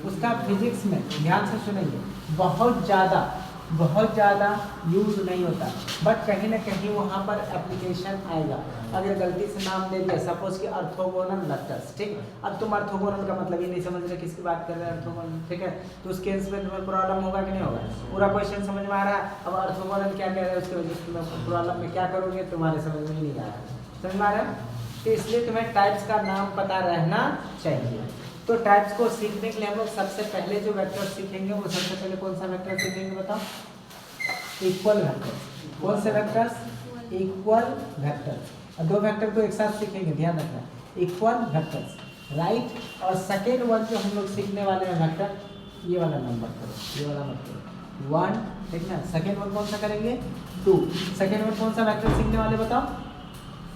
S1: उसका फिजिक्स में ध्यान से सुनेंगे, बहुत ज़्यादा यूज नहीं होता, बट कहीं ना कहीं वहाँ पर एप्लीकेशन आएगा। अगर गलती से नाम दे दिया सपोज कि ऑर्थोगोनल वेक्टर्स, ठीक, अब तुम ऑर्थोगोनल का मतलब ये नहीं समझ रहे किसकी बात कर रहे हैं ऑर्थोगोनल, ठीक है, तो उस केस में तुम्हें प्रॉब्लम होगा कि नहीं होगा, पूरा क्वेश्चन समझ में आ रहा है। अब ऑर्थोगोनल क्या कह रहे हैं उसके वजह से प्रॉब्लम में क्या करोगे तुम्हारे समझ में ही नहीं आ रहा है, समझ में आ रहा है। तो इसलिए तुम्हें टाइप्स का नाम पता रहना चाहिए। तो टाइप्स को सीखने के लिए हम लोग सबसे पहले जो वेक्टर सीखेंगे वो सबसे पहले कौन सा वेक्टर सीखेंगे बताओ, इक्वल वेक्टर्स। कौन से वेक्टर्स? Equal vectors. और दो वेक्टर तो एक साथ सीखेंगे, ध्यान रखना, इक्वल वेक्टर्स, राइट। और सेकेंड वन जो हम लोग सीखने वाले हैं वेक्टर, ये वाला नंबर करो, ये वाला मत करो, 1, ठीक ना। सेकेंड वन कौन सा करेंगे? 2। सेकेंड वन कौन सा वेक्टर सीखने वाले बताओ,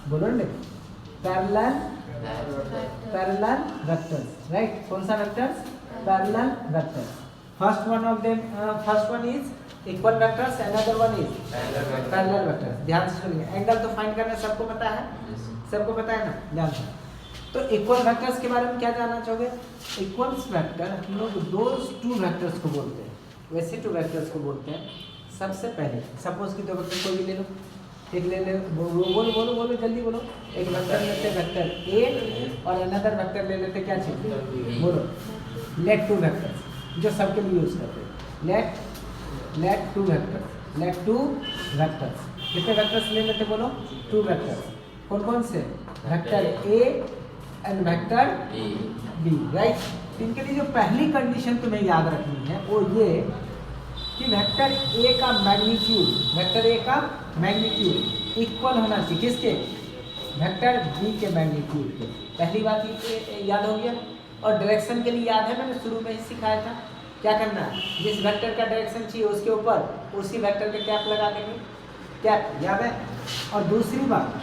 S1: बोलो ना। Parallel vectors, right. कौन सा vectors? Parallel vectors. First one is equal vectors, another one is parallel vectors. ध्यान से सुनिए, एंगल तो फाइंड करना सबको पता है, सबको पता है ना, ध्यान से। तो इक्वल वेक्टर्स के बारे में क्या जानना चाहोगे? इक्वल्स वेक्टर हम लोग दोज टू वेक्टर्स को बोलते हैं, वैसे टू वेक्टर्स को बोलते हैं। सबसे पहले सपोज कि दो वेक्टर कोई भी ले लो, एक ले ले, बोलो बोलो बोलो जल्दी बोलो। एक वेक्टर लेते वेक्टर ए और अनदर वेक्टर ले लेते क्या चीज, बोलो। लेट टू वेक्टर्स, जो सबके लिए यूज करते हैं, let two vectors, let two vectors. कितने वेक्टर्स ले लेते बोलो? 2 वेक्टर्स। कौन कौन से? Vector A and vector B, right. इनके लिए जो पहली कंडीशन तुम्हें याद रखनी है वो ये कि वेक्टर ए का मैग्नीट्यूड, वेक्टर ए का मैग्नीट्यूड इक्वल होना चाहिए किसके? वेक्टर बी के मैग्नीट्यूड के। पहली बात ये याद हो गया। और डायरेक्शन के लिए याद है, मैंने शुरू में ही सिखाया था क्या करना है। जिस वेक्टर का डायरेक्शन चाहिए उसके ऊपर उसी वेक्टर के कैप लगा देंगे, कैप, याद है। और दूसरी बात,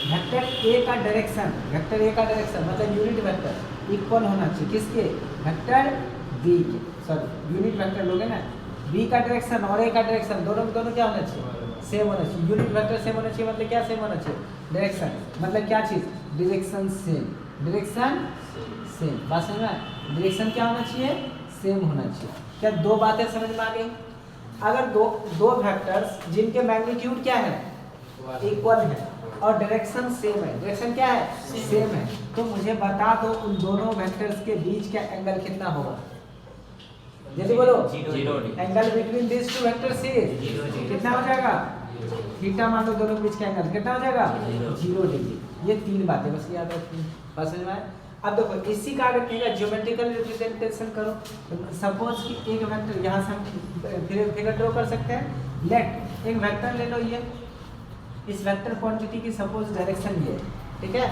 S1: वेक्टर ए का डायरेक्शन, वेक्टर ए का डायरेक्शन मतलब यूनिट वेक्टर इक्वल होना चाहिए किसके? वेक्टर बी के, सॉरी यूनिट वेक्टर लोगे ना, बी का डायरेक्शन और ए का डायरेक्शन दोनों क्या होना चाहिए? सेम होना चाहिए। यूनिट वेक्टर सेम होना चाहिए मतलब क्या सेम होना चाहिए? डायरेक्शन, मतलब क्या चीज़? Direction same, direction same. बात समझ में आया? डायरेक्शन क्या होना चाहिए? सेम होना चाहिए। क्या दो बातें समझ में आ गई? अगर दो वेक्टर्स जिनके मैग्नीट्यूड क्या है? इक्वल है और डायरेक्शन सेम है, डायरेक्शन क्या है? सेम है, तो मुझे बता दो उन दोनों वेक्टर्स के बीच का एंगल कितना होगा? जल्दी बोलो।
S2: 0
S1: angle between this two vectors is कितना हो जाएगा? थीटा मान लो, दोनों के बीच का एंगल कितना हो जाएगा? 0 डिग्री। ये 3 बातें बस याद रखनी, बस समझ में आया? अब देखो इसी का रखिएगा, ज्योमेट्रिकल रिप्रेजेंटेशन करो। सपोज कि एक वेक्टर, यहाँ से हम फिगर ड्रॉ कर सकते हैं। लेट एक वेक्टर ले लो, ये इस वेक्टर क्वांटिटी की सपोज डायरेक्शन ये, ठीक है।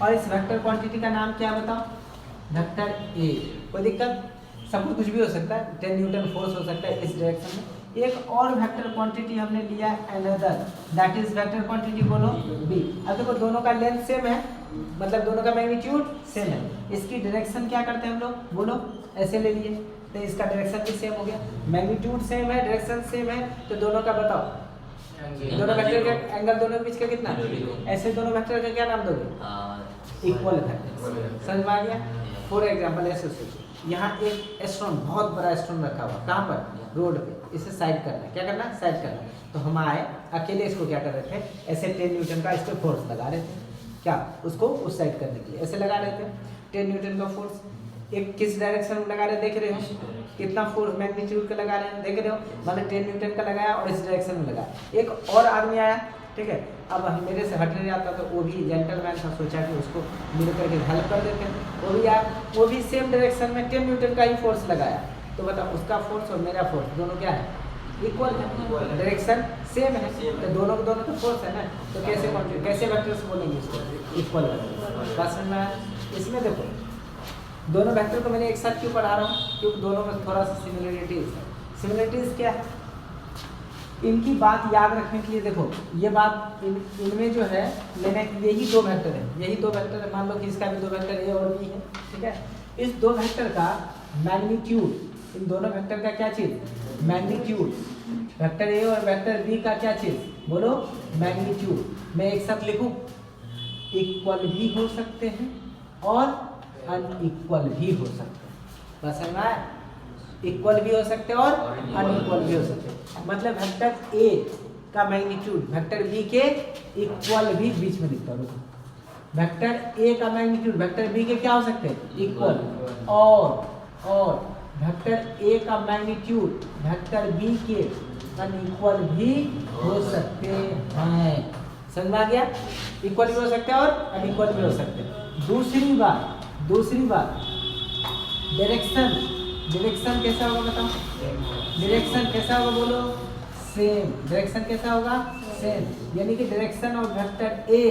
S1: और इस वेक्टर क्वांटिटी का नाम क्या बताओ? Vector A. कोई दिक्कत? सब कुछ भी हो सकता है, 10 न्यूटन फोर्स हो सकता है इस डायरेक्शन में। एक और वेक्टर क्वांटिटी हमने लिया another, that is vector quantity बोलो बी। अब देखो दोनों का लेंथ सेम है, मतलब दोनों का मैग्नीट्यूड सेम है। इसकी डायरेक्शन क्या करते हैं हम लोग, बोलो? ऐसे ले लिए तो इसका डायरेक्शन भी सेम हो गया। मैग्नीट्यूड सेम है, डायरेक्शन सेम है, तो दोनों का बताओ, दोनों वेक्टर का एंगल दोनों के बीच का कितना? ऐसे दोनों वेक्टर का क्या नाम दोगे? Equal vector. समझ में आ गया? फॉर एग्जांपल ऐसे सोचो, यहाँ एक स्टोन, बहुत बड़ा स्टोन रखा हुआ, कहाँ पर? रोड पे। इसे साइड करना है, क्या करना है? साइड करना है। तो हम आए अकेले, इसको क्या कर रहे थे? ऐसे 10 न्यूटन का इस पर फोर्स लगा रहे थे, क्या उसको उस साइड करने के लिए ऐसे लगा रहे थे 10 न्यूटन का फोर्स। एक किस डायरेक्शन में लगा रहे, देख रहे हो कितना फोर्स मैग्नीट्यूड का लगा रहे हैं, देख रहे हो, मतलब 10 न्यूटन का लगाया और इस डायरेक्शन में लगाया। एक और आदमी आया, ठीक है, अब मेरे से हटने जाता तो वो भी जेंटलमैन था, सोचा कि उसको मिल करके हेल्प कर देते हैं। वो भी आया, वो भी सेम डायरेक्शन में 10 न्यूटन का ही फोर्स लगाया। तो बताओ उसका फोर्स और मेरा फोर्स दोनों क्या है? इक्वल है, डायरेक्शन सेम है, तो दोनों का फोर्स है ना। तो कैसे वेक्टर्स बोलेंगे इसको? Equal vector. बात समझ में आया? इसमें देखो दोनों वेक्टर को मैंने एक साथ क्यों पढ़ा रहा हूँ? क्योंकि दोनों में थोड़ा सा सिमिलरिटीज है। सिमिलरिटीज क्या है? इनकी बात याद रखने के लिए देखो, ये बात इनमें जो है, मैंने यही 2 वेक्टर है, यही 2 वेक्टर है। मान लो कि इसका भी 2 वेक्टर ए और बी है, ठीक है। इस 2 वेक्टर का मैग्नीट्यूड, इन दोनों वेक्टर का क्या चीज़? मैग्नीट्यूड। वेक्टर ए और वेक्टर बी का क्या चीज़? बोलो, मैग्नीट्यूड। मैं एक साथ लिखूं, इक्वल भी हो सकते हैं और अनइक्वल भी हो सकते हैं। बस समझ में आया? इक्वल भी हो सकते हैं और अनइक्वल भी हो सकते हैं। मतलब वेक्टर ए का मैग्नीट्यूड वेक्टर बी के इक्वल भी, बीच में लिखता हूँ, वेक्टर ए का मैग्नीट्यूड वेक्टर बी के क्या हो सकते हैं? इक्वल। और वेक्टर ए का मैग्नीट्यूड वेक्टर बी के अनइक्वल भी हो सकते हैं। समझ में आ गया? इक्वल भी हो सकते हैं और अनइक्वल भी हो सकते हैं। दूसरी बात डायरेक्शन कैसा होगा बताओ? डायरेक्शन कैसा होगा बोलो? सेम, डायरेक्शन कैसा होगा, सेम, यानी कि direction of vector A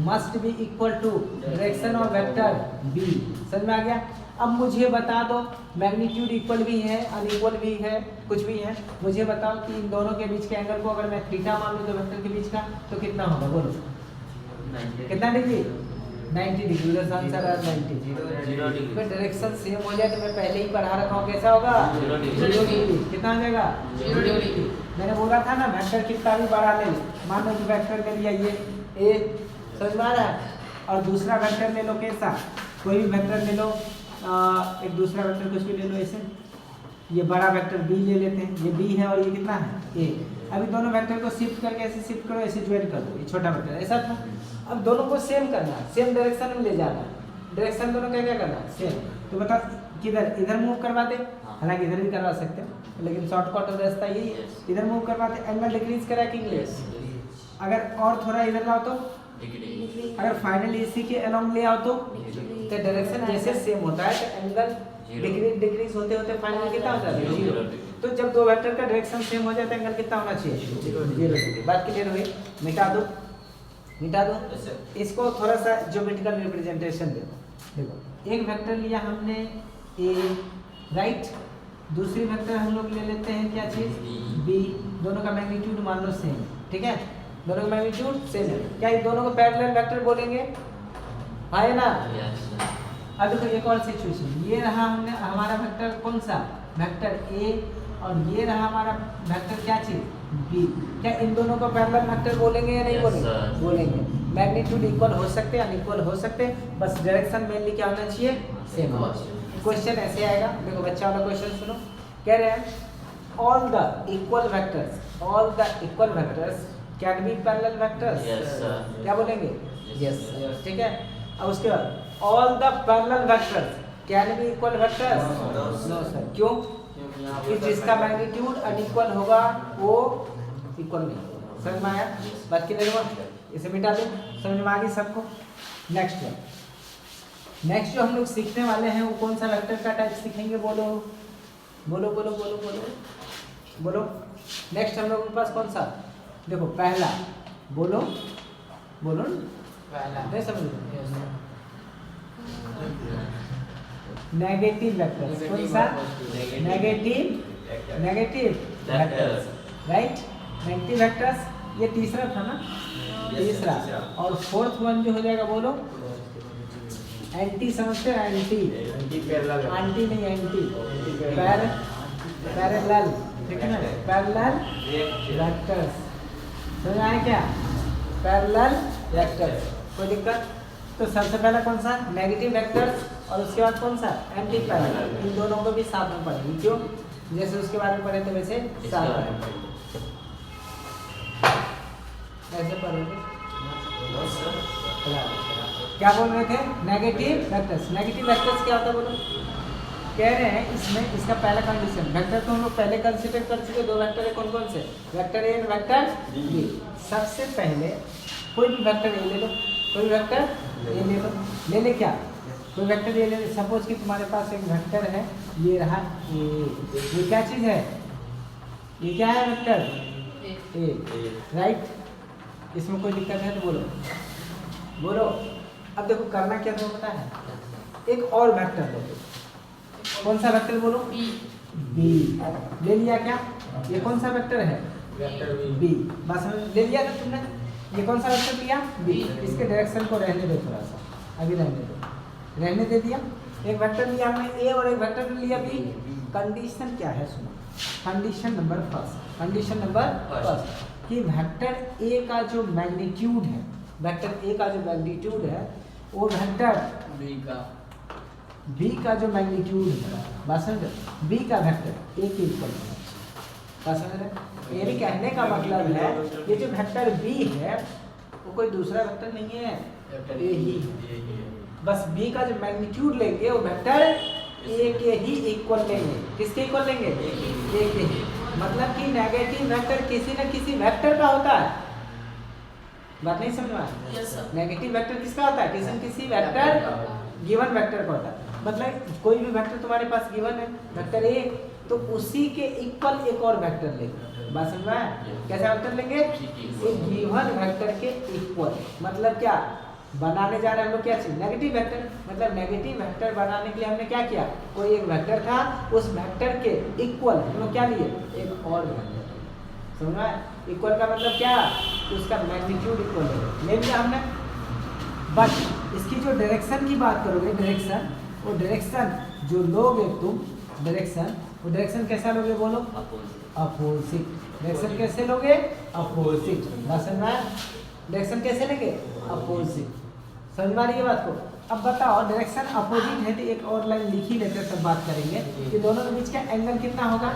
S1: must be equal to direction of vector B. समझ में आ गया? अब मुझे बता दो मैग्नीट्यूड इक्वल भी है, अनइक्वल भी है, कुछ भी है, मुझे बताओ कि इन दोनों के बीच के एंगल को अगर मैं थीटा मान लूँ तो वेक्टर के बीच का तो कितना होगा, बोलो कितना डिग्री, 90 डिग्री। आंसर है 90।
S2: 0 डिग्री।
S1: फिर डायरेक्शन सेम हो जाए तो मैं पहले ही पढ़ा रखा हूँ, कैसा होगा,
S2: 0 डिग्री।
S1: 0 डिग्री। कितना हो जाएगा,
S2: 0 डिग्री।
S1: मैंने बोला था ना वेक्टर कितना भी बड़ा ले, मान लो कि वेक्टर ले लिया ये ए, समझ में आ रहा है, और दूसरा वेक्टर ले लो कैसा, कोई भी वेक्टर ले लो, एक दूसरा वेक्टर कुछ भी ले लो ऐसे, ये बड़ा वेक्टर बी ले लेते हैं, ये बी है और ये कितना है ए। अभी दोनों वेक्टर को शिफ्ट करके ऐसे शिफ्ट करो, ऐसे ज्वाइन कर दो, ये छोटा वेक्टर ऐसा था। अब दोनों को सेम करना है, सेम डायरेक्शन में ले जाना है, डायरेक्शन दोनों का क्या करना है, सेम। तो बताओ किधर, इधर मूव करवा दे, हालांकि इधर भी करवा सकते हैं लेकिन शॉर्टकट रास्ता यही है, इधर मूव करवाते, एंगल डिक्रीज करा कि इंग्लिश, अगर और थोड़ा इधर लाओ तो, अगर फाइनली इसी के अलोंग ले आओ तो डायरेक्शन जैसे सेम होता है तो एंगल डिक्रीज होते होते फाइनली कितना हो जाता है, 0। तो जब दो वेक्टर का डायरेक्शन सेम हो जाता है एंगल कितना होना चाहिए, 0 डिग्री। बात क्लियर हुई? मिटा दो, मिटा दो इसको, थोड़ा सा ज्योमेट्रिकल रिप्रेजेंटेशन दे दो। देखो एक वेक्टर लिया हमने ए, राइट, दूसरी वेक्टर हम लोग ले लेते हैं क्या चीज, बी, दोनों का मैग्नीट्यूड मान लो सेम, ठीक है, दोनों का मैग्नीट्यूड सेम है, क्या इन दोनों को पैरेलल वेक्टर बोलेंगे, हाँ है ना। अब देखो एक और सिचुएशन, ये रहा हमने हमारा वेक्टर कौन सा, वेक्टर ए, और ये रहा हमारा वेक्टर क्या चीज, बी, क्या इन दोनों को पैरेलल वेक्टर बोलेंगे या नहीं बोलेंगे, बोलेंगे। मैग्नीट्यूड इक्वल हो सकते हैं, अनइक्वल हो सकते हैं, बस डायरेक्शन मेनली क्या होना चाहिए, सेम होना चाहिए। क्वेश्चन ऐसे आएगा, देखो बच्चा वाला क्वेश्चन सुनो, कह रहे हैं all the equal vectors can be parallel vectors, क्या बोलेंगे, यस, ठीक है। अब उसके बाद all the parallel vectors can be equal vectors, no sir, क्यों, कि जिसका मैग्नीट्यूड अनइक्वल होगा वो इक्वल नहीं होगा। समझ में आया, बात की नहीं हुआ, इसे मिटा दो, समझ में आ गई सबको। नेक्स्ट जो हम लोग सीखने वाले हैं वो कौन सा वेक्टर का टाइप सीखेंगे, बोलो बोलो बोलो बोलो बोलो बोलो। नेक्स्ट हम लोगों के पास कौन सा, देखो पहला, बोलो बोलो, पहला नहीं समझ, नेगेटिव वेक्टर्स, कौन सा, negative vectors, right, negative vectors, ये तीसरा था ना, तीसरा। और फोर्थ वन जो हो जाएगा, बोलो एंटी, समझते हैं एंटी, एंटी नहीं एंटी, पैरेलल, ठीक है ना, पैरेलल वेक्टर्स, समझ आया क्या, पैरेलल वेक्टर्स, कोई दिक्कत। तो सबसे पहला कौन सा, नेगेटिव वेक्टर्स, और उसके बाद कौन सा, एंटी पैरेलल, इन दोनों को भी साथ में पढ़ेंगे, क्यों, जैसे उसके बारे में पढ़े थे वैसे साथ में ऐसे पढ़ोगे। क्या बोल रहे थे, नेगेटिव वेक्टर्स, नेगेटिव वेक्टर्स क्या होता है बोलो, कह रहे हैं इसमें इसका पहला कंडीशन, वेक्टर तो हम लोग पहले कंसीडर कर चुके, दो वेक्टर है, कौन कौन से, वेक्टर ए और वेक्टर बी। सबसे पहले कोई भी वेक्टर ए ले लो, कोई वेक्टर ए ले लो, ले ले क्या, कोई वेक्टर ए ले ले, सपोज कि तुम्हारे पास एक वेक्टर है, ये रहा ए, ये क्या चीज़ है, ये क्या है वेक्टर ए, राइट, इसमें कोई दिक्कत है तो बोलो बोलो। अब देखो करना क्या तुम्हें पता है, एक और वेक्टर लो, कौन सा वेक्टर बोलो, बी, ले लिया क्या, ये कौन सा वेक्टर है, बी, बस ले लिया था तुमने, ये कौन सा वेक्टर लिया, बी, इसके डायरेक्शन को रहने दो थोड़ा सा, अभी रहने दो, रहने दे दिया। एक वेक्टर लिया हमने ए और एक वेक्टर लिया बी, कंडीशन क्या है सुनो, कंडीशन नंबर फर्स्ट, कि वेक्टर ए का जो मैग्नीट्यूड है, वेक्टर ए का जो मैग्नीट्यूड है वो वेक्टर बी का जो मैग्नीट्यूड है, बात समझ, बी का वेक्टर ए के इक्वल है, बात समझ रहे। मेरे कहने का मतलब है ये जो वेक्टर बी है वो कोई दूसरा वेक्टर नहीं है, ए ही है, बस बी का जो मैग्नीट्यूड लेंगे वो वेक्टर ए के ही इक्वल लेंगे, किसके इक्वल लेंगे, ए के ही। मतलब कि नेगेटिव वेक्टर किसी न किसी वेक्टर का होता है, बात नहीं समझ में आया, नेगेटिव वेक्टर किसका होता है, किसी न किसी वेक्टर गिवन वेक्टर का होता है। मतलब कोई भी वेक्टर तुम्हारे पास गिवन है, वेक्टर ए, तो उसी के इक्वल एक और वेक्टर लेंगे। बात समझ में आया? कैसा वेक्टर लेंगे? एक गिवन वेक्टर के इक्वल। मतलब क्या बनाने जा रहे हैं हम लोग? क्या चीज? Negative vector. मतलब नेगेटिव वेक्टर बनाने के लिए हमने क्या किया? कोई एक वेक्टर था, उस वेक्टर के इक्वल हम लोग क्या लिए? एक और वेक्टर। समझ में आया? इक्वल का मतलब क्या? उसका मैग्नीट्यूड इक्वल ले लिया हमने। बट इसकी जो डायरेक्शन की बात करोगे, डायरेक्शन, वो डायरेक्शन जो लोगे तुम, डायरेक्शन, वो डायरेक्शन कैसा लोगे? बोलो अपोजिट। डायरेक्शन कैसे लोगे? अपोजिट। समझ में आया? डायरेक्शन कैसे लेंगे? अपोजिट। समझ में आ रही है बात को? अब बताओ डायरेक्शन अपोजिट है तो एक और लाइन लिख ही लेते हैं, तब बात करेंगे कि दोनों के बीच का एंगल कितना होगा?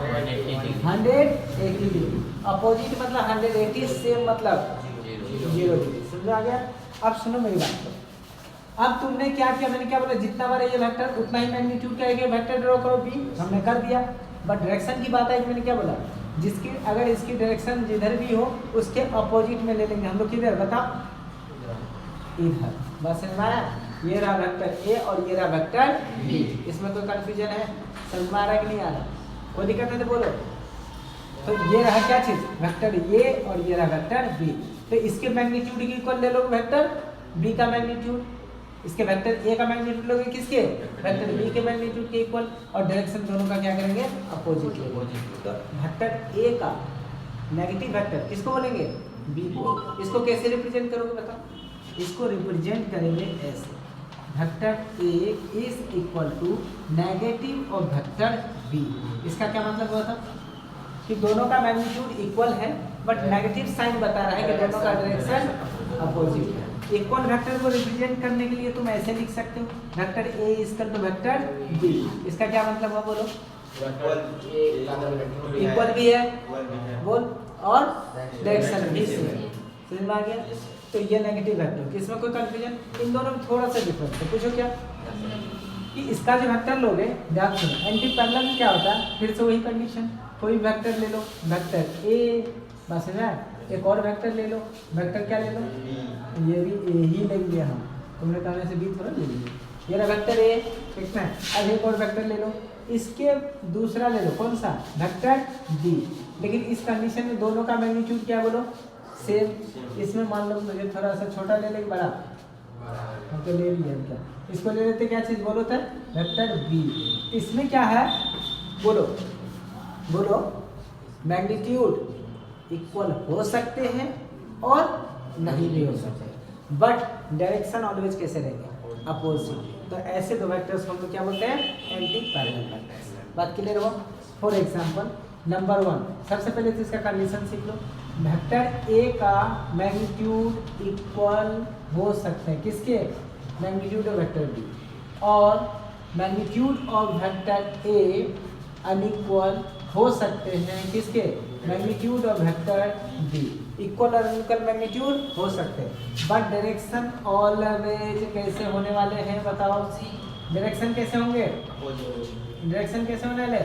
S1: 180 डिग्री। अपोजिट मतलब 180, सेम मतलब 0 डिग्री। समझ आ गया? अब सुनो मेरी बात को। अब तुमने क्या किया? मैंने क्या बोला? जितना बड़ा ये वेक्टर उतना ही मैग्नीट्यूड का एक वेक्टर ड्रॉ करो बी। हमने कर दिया। बट डायरेक्शन की बात आई, मैंने क्या बोला? जिसकी अगर इसकी डायरेक्शन जिधर भी हो उसके अपोजिट में ले लेंगे हम लोग। किधर बताओ? इधर। बस समझ में आया? ये रहा वेक्टर ए और ये रहा वेक्टर बी। इसमें कोई कंफ्यूजन है? समझ में आ रहा है कि नहीं आ रहा? कोई दिक्कत है तो बोलो। तो ये रहा क्या चीज? वेक्टर ए और ये रहा वेक्टर बी। तो इसके मैग्नीट्यूड की इक्वल ले लो वेक्टर बी का मैग्नीट्यूड। इसके वेक्टर ए का मैग्नीट्यूड लोगे किसके? वेक्टर बी के मैग्नीट्यूड के इक्वल। और डायरेक्शन दोनों का क्या करेंगे? अपोजिट लेंगे। तो वेक्टर ए का नेगेटिव वेक्टर किसको बोलेंगे? बी को। इसको कैसे रिप्रेजेंट करोगे बताओ? इसको रिप्रेजेंट करेंगे ऐसे, vector A is equal to negative और वेक्टर बी। इसका क्या मतलब हुआ था? कि दोनों का मैग्नीट्यूड इक्वल है, बट नेगेटिव साइन बता रहा है कि दोनों का डायरेक्शन अपोजिट है। इक्वल वेक्टर को रिप्रेजेंट करने के लिए तुम ऐसे लिख सकते हो, vector A equal to vector B. इसका क्या मतलब हुआ? बोलो। इक्वल भी है बोल, और डायरेक्शन भी सेम। समझ में आ गया? तो ये नेगेटिव वेक्टर, इसमें कोई कंफ्यूजन? इन दोनों में थोड़ा सा डिफरेंस है। पूछो क्या? कि इसका जो वेक्टर लोगे, ध्यान सुनो, एंटी पैरेलल में क्या होता है? फिर से वही कंडीशन, कोई वेक्टर ले लो, वेक्टर ए, बस है ना, एक और वेक्टर ले लो, वेक्टर क्या ले लो? ये भी ए ही लेंगे हम, तुमने कहने से बी थोड़ा ले लीजिए। ये रहा वेक्टर ए, ठीक है। अब एक और वेक्टर ले लो, इसके दूसरा ले लो, कौन सा? Vector B. लेकिन इस कंडीशन में दोनों का मैग्नीट्यूड क्या बोलो? सेम। इसमें मान लो मुझे थोड़ा सा छोटा ले लेंगे, बड़ा हम तो ले लिया क्या? इसको ले लेते क्या चीज बोलो? तो वेक्टर बी। इसमें क्या है बोलो? बोलो। मैग्नीट्यूड इक्वल हो सकते हैं और नहीं भी हो सकते, बट डायरेक्शन ऑलवेज कैसे रहेंगे? अपोजिट। तो ऐसे दो वेक्टर्स को हम लोग क्या बोलते हैं? Anti parallel vectors. बात क्लियर हो? फॉर एग्जांपल नंबर 1, सबसे पहले तो इसका कंडीशन सीख लो। वेक्टर ए का मैग्नीट्यूड इक्वल हो सकते हैं किसके? Magnitude of vector B. और magnitude of vector A unequal हो सकते हैं किसके? Magnitude of vector B. Equal और अनइक्वल मैग्नीट्यूड हो सकते हैं, बट डायरेक्शन ऑलवेज कैसे होने वाले हैं बताओ? डायरेक्शन कैसे होंगे? डायरेक्शन कैसे होने वाले?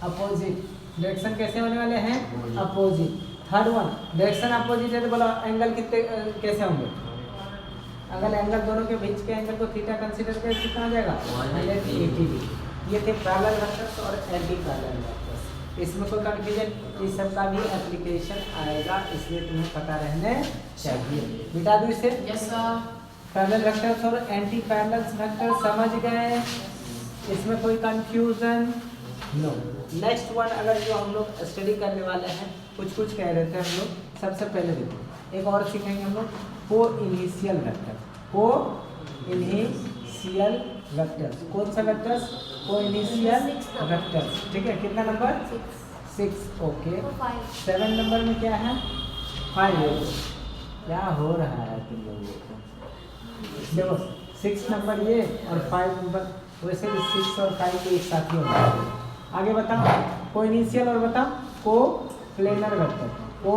S1: अपोजिट। डायरेक्शन कैसे होने वाले हैं? Opposite. Third one, direction opposite है तो बोलो एंगल कितने कैसे होंगे? अगर एंगल दोनों के बीच के एंगल को थीटा कंसीडर करें कितना हो जाएगा? 180 डिग्री। ये थे पैरेलल वेक्टर्स और एंटी पैरेलल वेक्टर्स। इसमें कोई कंफ्यूजन? इस सब का भी एप्लीकेशन आएगा, इसलिए तुम्हें पता रहने चाहिए। मिटा दो इसे।
S3: Yes sir.
S1: पैरेलल वेक्टर्स और एंटी पैरेलल वेक्टर्स समझ गए? इसमें कोई कंफ्यूजन? नो। नेक्स्ट वन अगर जो हम लोग स्टडी करने वाले हैं, कुछ कह रहे थे हम लोग। सबसे पहले देखो एक और सीखेंगे हम लोग, को इनिशियल वेक्टर। को इनिशियल वेक्टर्स। कौन सा वेक्टर्स? को इनिशियल वेक्टर्स। ठीक है, कितना नंबर? 6। ओके। 7 नंबर में क्या है? 5। क्या हो रहा है तुम लोगों को? देखो 6 नंबर ये और 5 नंबर, वैसे भी 6 और 5 के एक साथ ही होता है। आगे बताओ को इनिशियल और बताओ को प्लेनर वेक्टर। को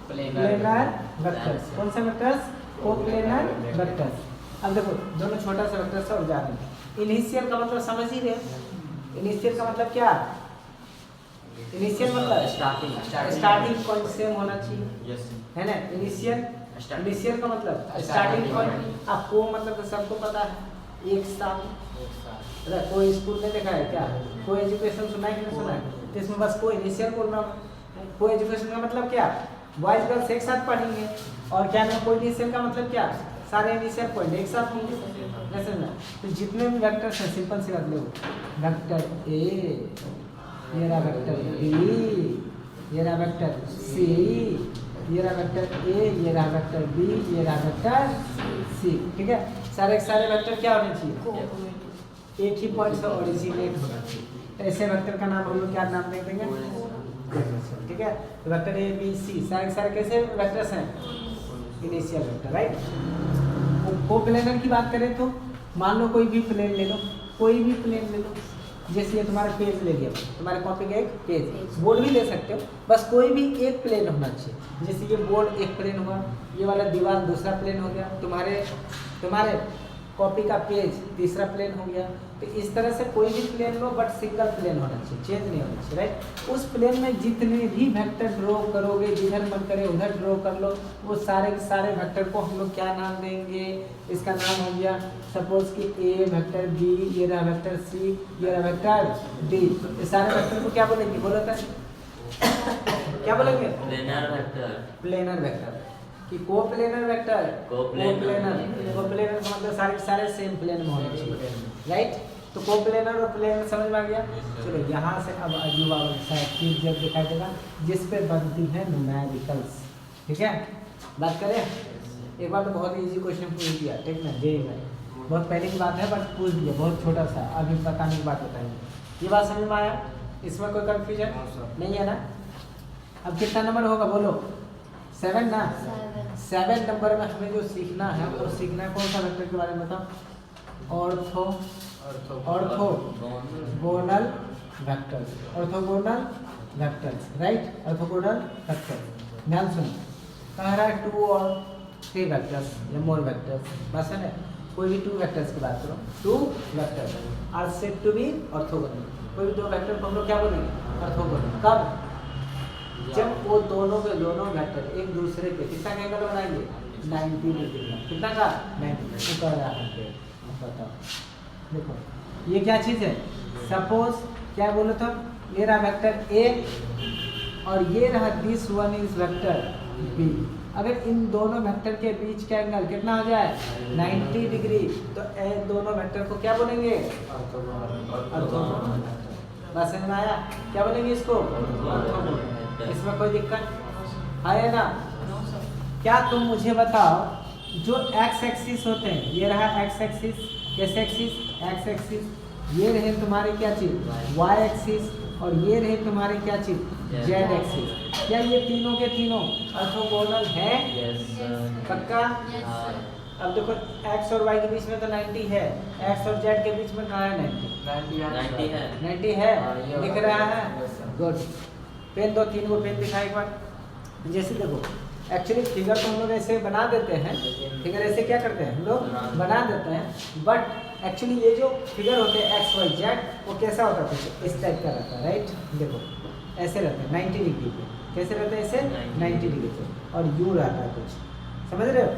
S1: प्लेनर वेक्टर्स। कौन सा वेक्टर्स? को प्लेनर वेक्टर्स। अब देखो दोनों छोटा सा वेक्टर सब जा रहे हैं। इनिशियल का मतलब समझ ही रहे। इनिशियल का मतलब क्या? इनिशियल मतलब स्टार्टिंग पॉइंट सेम होना चाहिए, है ना? इनिशियल का मतलब स्टार्टिंग पॉइंट। अब को मतलब तो सबको पता है, एक साथ। अरे कोई स्कूल में देखा है क्या? कोई एजुकेशन सुना है कि नहीं सुना है? तो इसमें बस कोई इनिशियल बोल रहा हूँ। कोई एजुकेशन का मतलब क्या? बॉयज गर्ल्स एक साथ पढ़ेंगे। और क्या नाम कोई इनिशियल का मतलब क्या? सारे इनिशियल पॉइंट एक साथ होंगे। जैसे ना तो जितने भी वेक्टर्स हैं सिंपल सी बात लो, वेक्टर ए, ये रहा वेक्टर बी, ये रहा वेक्टर सी, ये रहा वेक्टर ए, ये रहा वेक्टर बी, ये रहा वेक्टर सी। ठीक है, सारे के सारे वेक्टर क्या होने चाहिए? एक ही पॉइंट से ओरिजिनेट होना चाहिए। तो ऐसे वेक्टर का नाम हम लोग क्या नाम दे देंगे? ठीक है, तो वेक्टर ए बी सी सारे के सारे कैसे वेक्टर्स हैं? Initial vector, right. को प्लेनर की बात करें तो मान लो कोई भी प्लेन ले लो, कोई भी प्लेन ले लो। जैसे ये तुम्हारा पेज ले लिया, तुम्हारे कॉपी का एक पेज, बोर्ड भी ले सकते हो, बस कोई भी एक प्लेन होना चाहिए। जैसे ये बोर्ड एक प्लेन हुआ, ये वाला दीवार दूसरा प्लेन हो गया, तुम्हारे कॉपी का पेज तीसरा प्लेन हो गया। तो इस तरह से कोई भी प्लेन लो बट सिंगल प्लेन होना चाहिए, चेंज नहीं होना चाहिए, राइट। उस प्लेन में जितने भी वेक्टर ड्रॉ करोगे, जिधर मन करे उधर ड्रॉ कर लो, वो सारे के सारे वेक्टर को हम लोग क्या नाम देंगे? इसका नाम हो गया सपोज कि ए वेक्टर बी, ये रहा वेक्टर सी, ये रहा वेक्टर डी। ये सारे वेक्टर को क्या बोलेंगे? बोलो तो क्या बोलेंगे?
S2: Planar vector.
S1: प्लेनर वेक्टर कि कोप्लेनर वेक्टर, कोप्लेनर का मतलब सारे के सारे सेम प्लेन में होने चाहिए, राइट। तो कोप्लेनर और प्लेनर समझ में आ गया। चलो यहाँ से अब अजूबा चीज जब दिखाई देगा जिस पे बनती है न्यूमेरिकल्स। ठीक है, बात करें। एक बार तो बहुत इजी क्वेश्चन पूछ दिया, ठीक ना, जे में बहुत पहले की बात है बट पूछ दिया, बहुत छोटा सा, अभी बताने की बात बताएंगे। ये बात समझ में आया? इसमें कोई कंफ्यूजन नहीं है ना? अब कितना नंबर होगा बोलो? 7 ना? 7 नंबर में हमें जो सीखना है वो सीखना है कौन सा वेक्टर के बारे में बताओ? Orthogonal vectors, orthogonal vectors, right. Orthogonal vectors ध्यान सुनो, कह रहा है 2 और 3 वेक्टर्स या मोर वेक्टर्स, बस है ना। कोई भी 2 वेक्टर्स की बात करो, 2 vectors are said to be orthogonal. कोई भी 2 वेक्टर को हम लोग क्या बोलेंगे? ऑर्थोगोनल। कब? जब वो दोनों के दोनों वेक्टर एक दूसरे के कितना का एंगल बनाएंगे? 90 डिग्री का। कितना का? 90। तो कह रहा है, बताओ देखो ये क्या चीज़ है? सपोज क्या बोले तो ये रहा वेक्टर ए और ये रहा this one is vector B. अगर इन दोनों वेक्टर के बीच का एंगल कितना हो जाए? 90 डिग्री। तो दोनों वेक्टर को क्या बोलेंगे? ऑर्थोगोनल। बस समझ में आया? क्या बोलेंगे इसको? ऑर्थोगोनल। इसमें कोई दिक्कत है ना? क्या तुम मुझे बताओ जो एक्स एक्सिस होते हैं, ये रहा एक्स एक्सिस, कैसे एक्सिस? X axis. ये रहे तुम्हारे क्या चीज? Y axis. और ये रहे तुम्हारे क्या चीज? Z axis. क्या ये तीनों के तीनों ऑर्थोगोनल है? पक्का? अब देखो एक्स और वाई के बीच में तो 90 है, एक्स और जेड के बीच में कहाँ है? 90 है। दिख रहा है? गुड। पेन दो, 3 को पेन दिखा एक बार। जैसे देखो एक्चुअली फिगर तो हम लोग ऐसे बना देते हैं, फिगर ऐसे क्या करते हैं हम लोग? बना देते हैं, बट एक्चुअली ये जो फिगर होते हैं एक्स वाई जेड वो कैसा होता है? इस टाइप का रहता है, राइट। देखो ऐसे रहता है 90 डिग्री पे। कैसे रहता है? ऐसे 90 डिग्री पे। और यू रहता है कुछ, समझ रहे हो?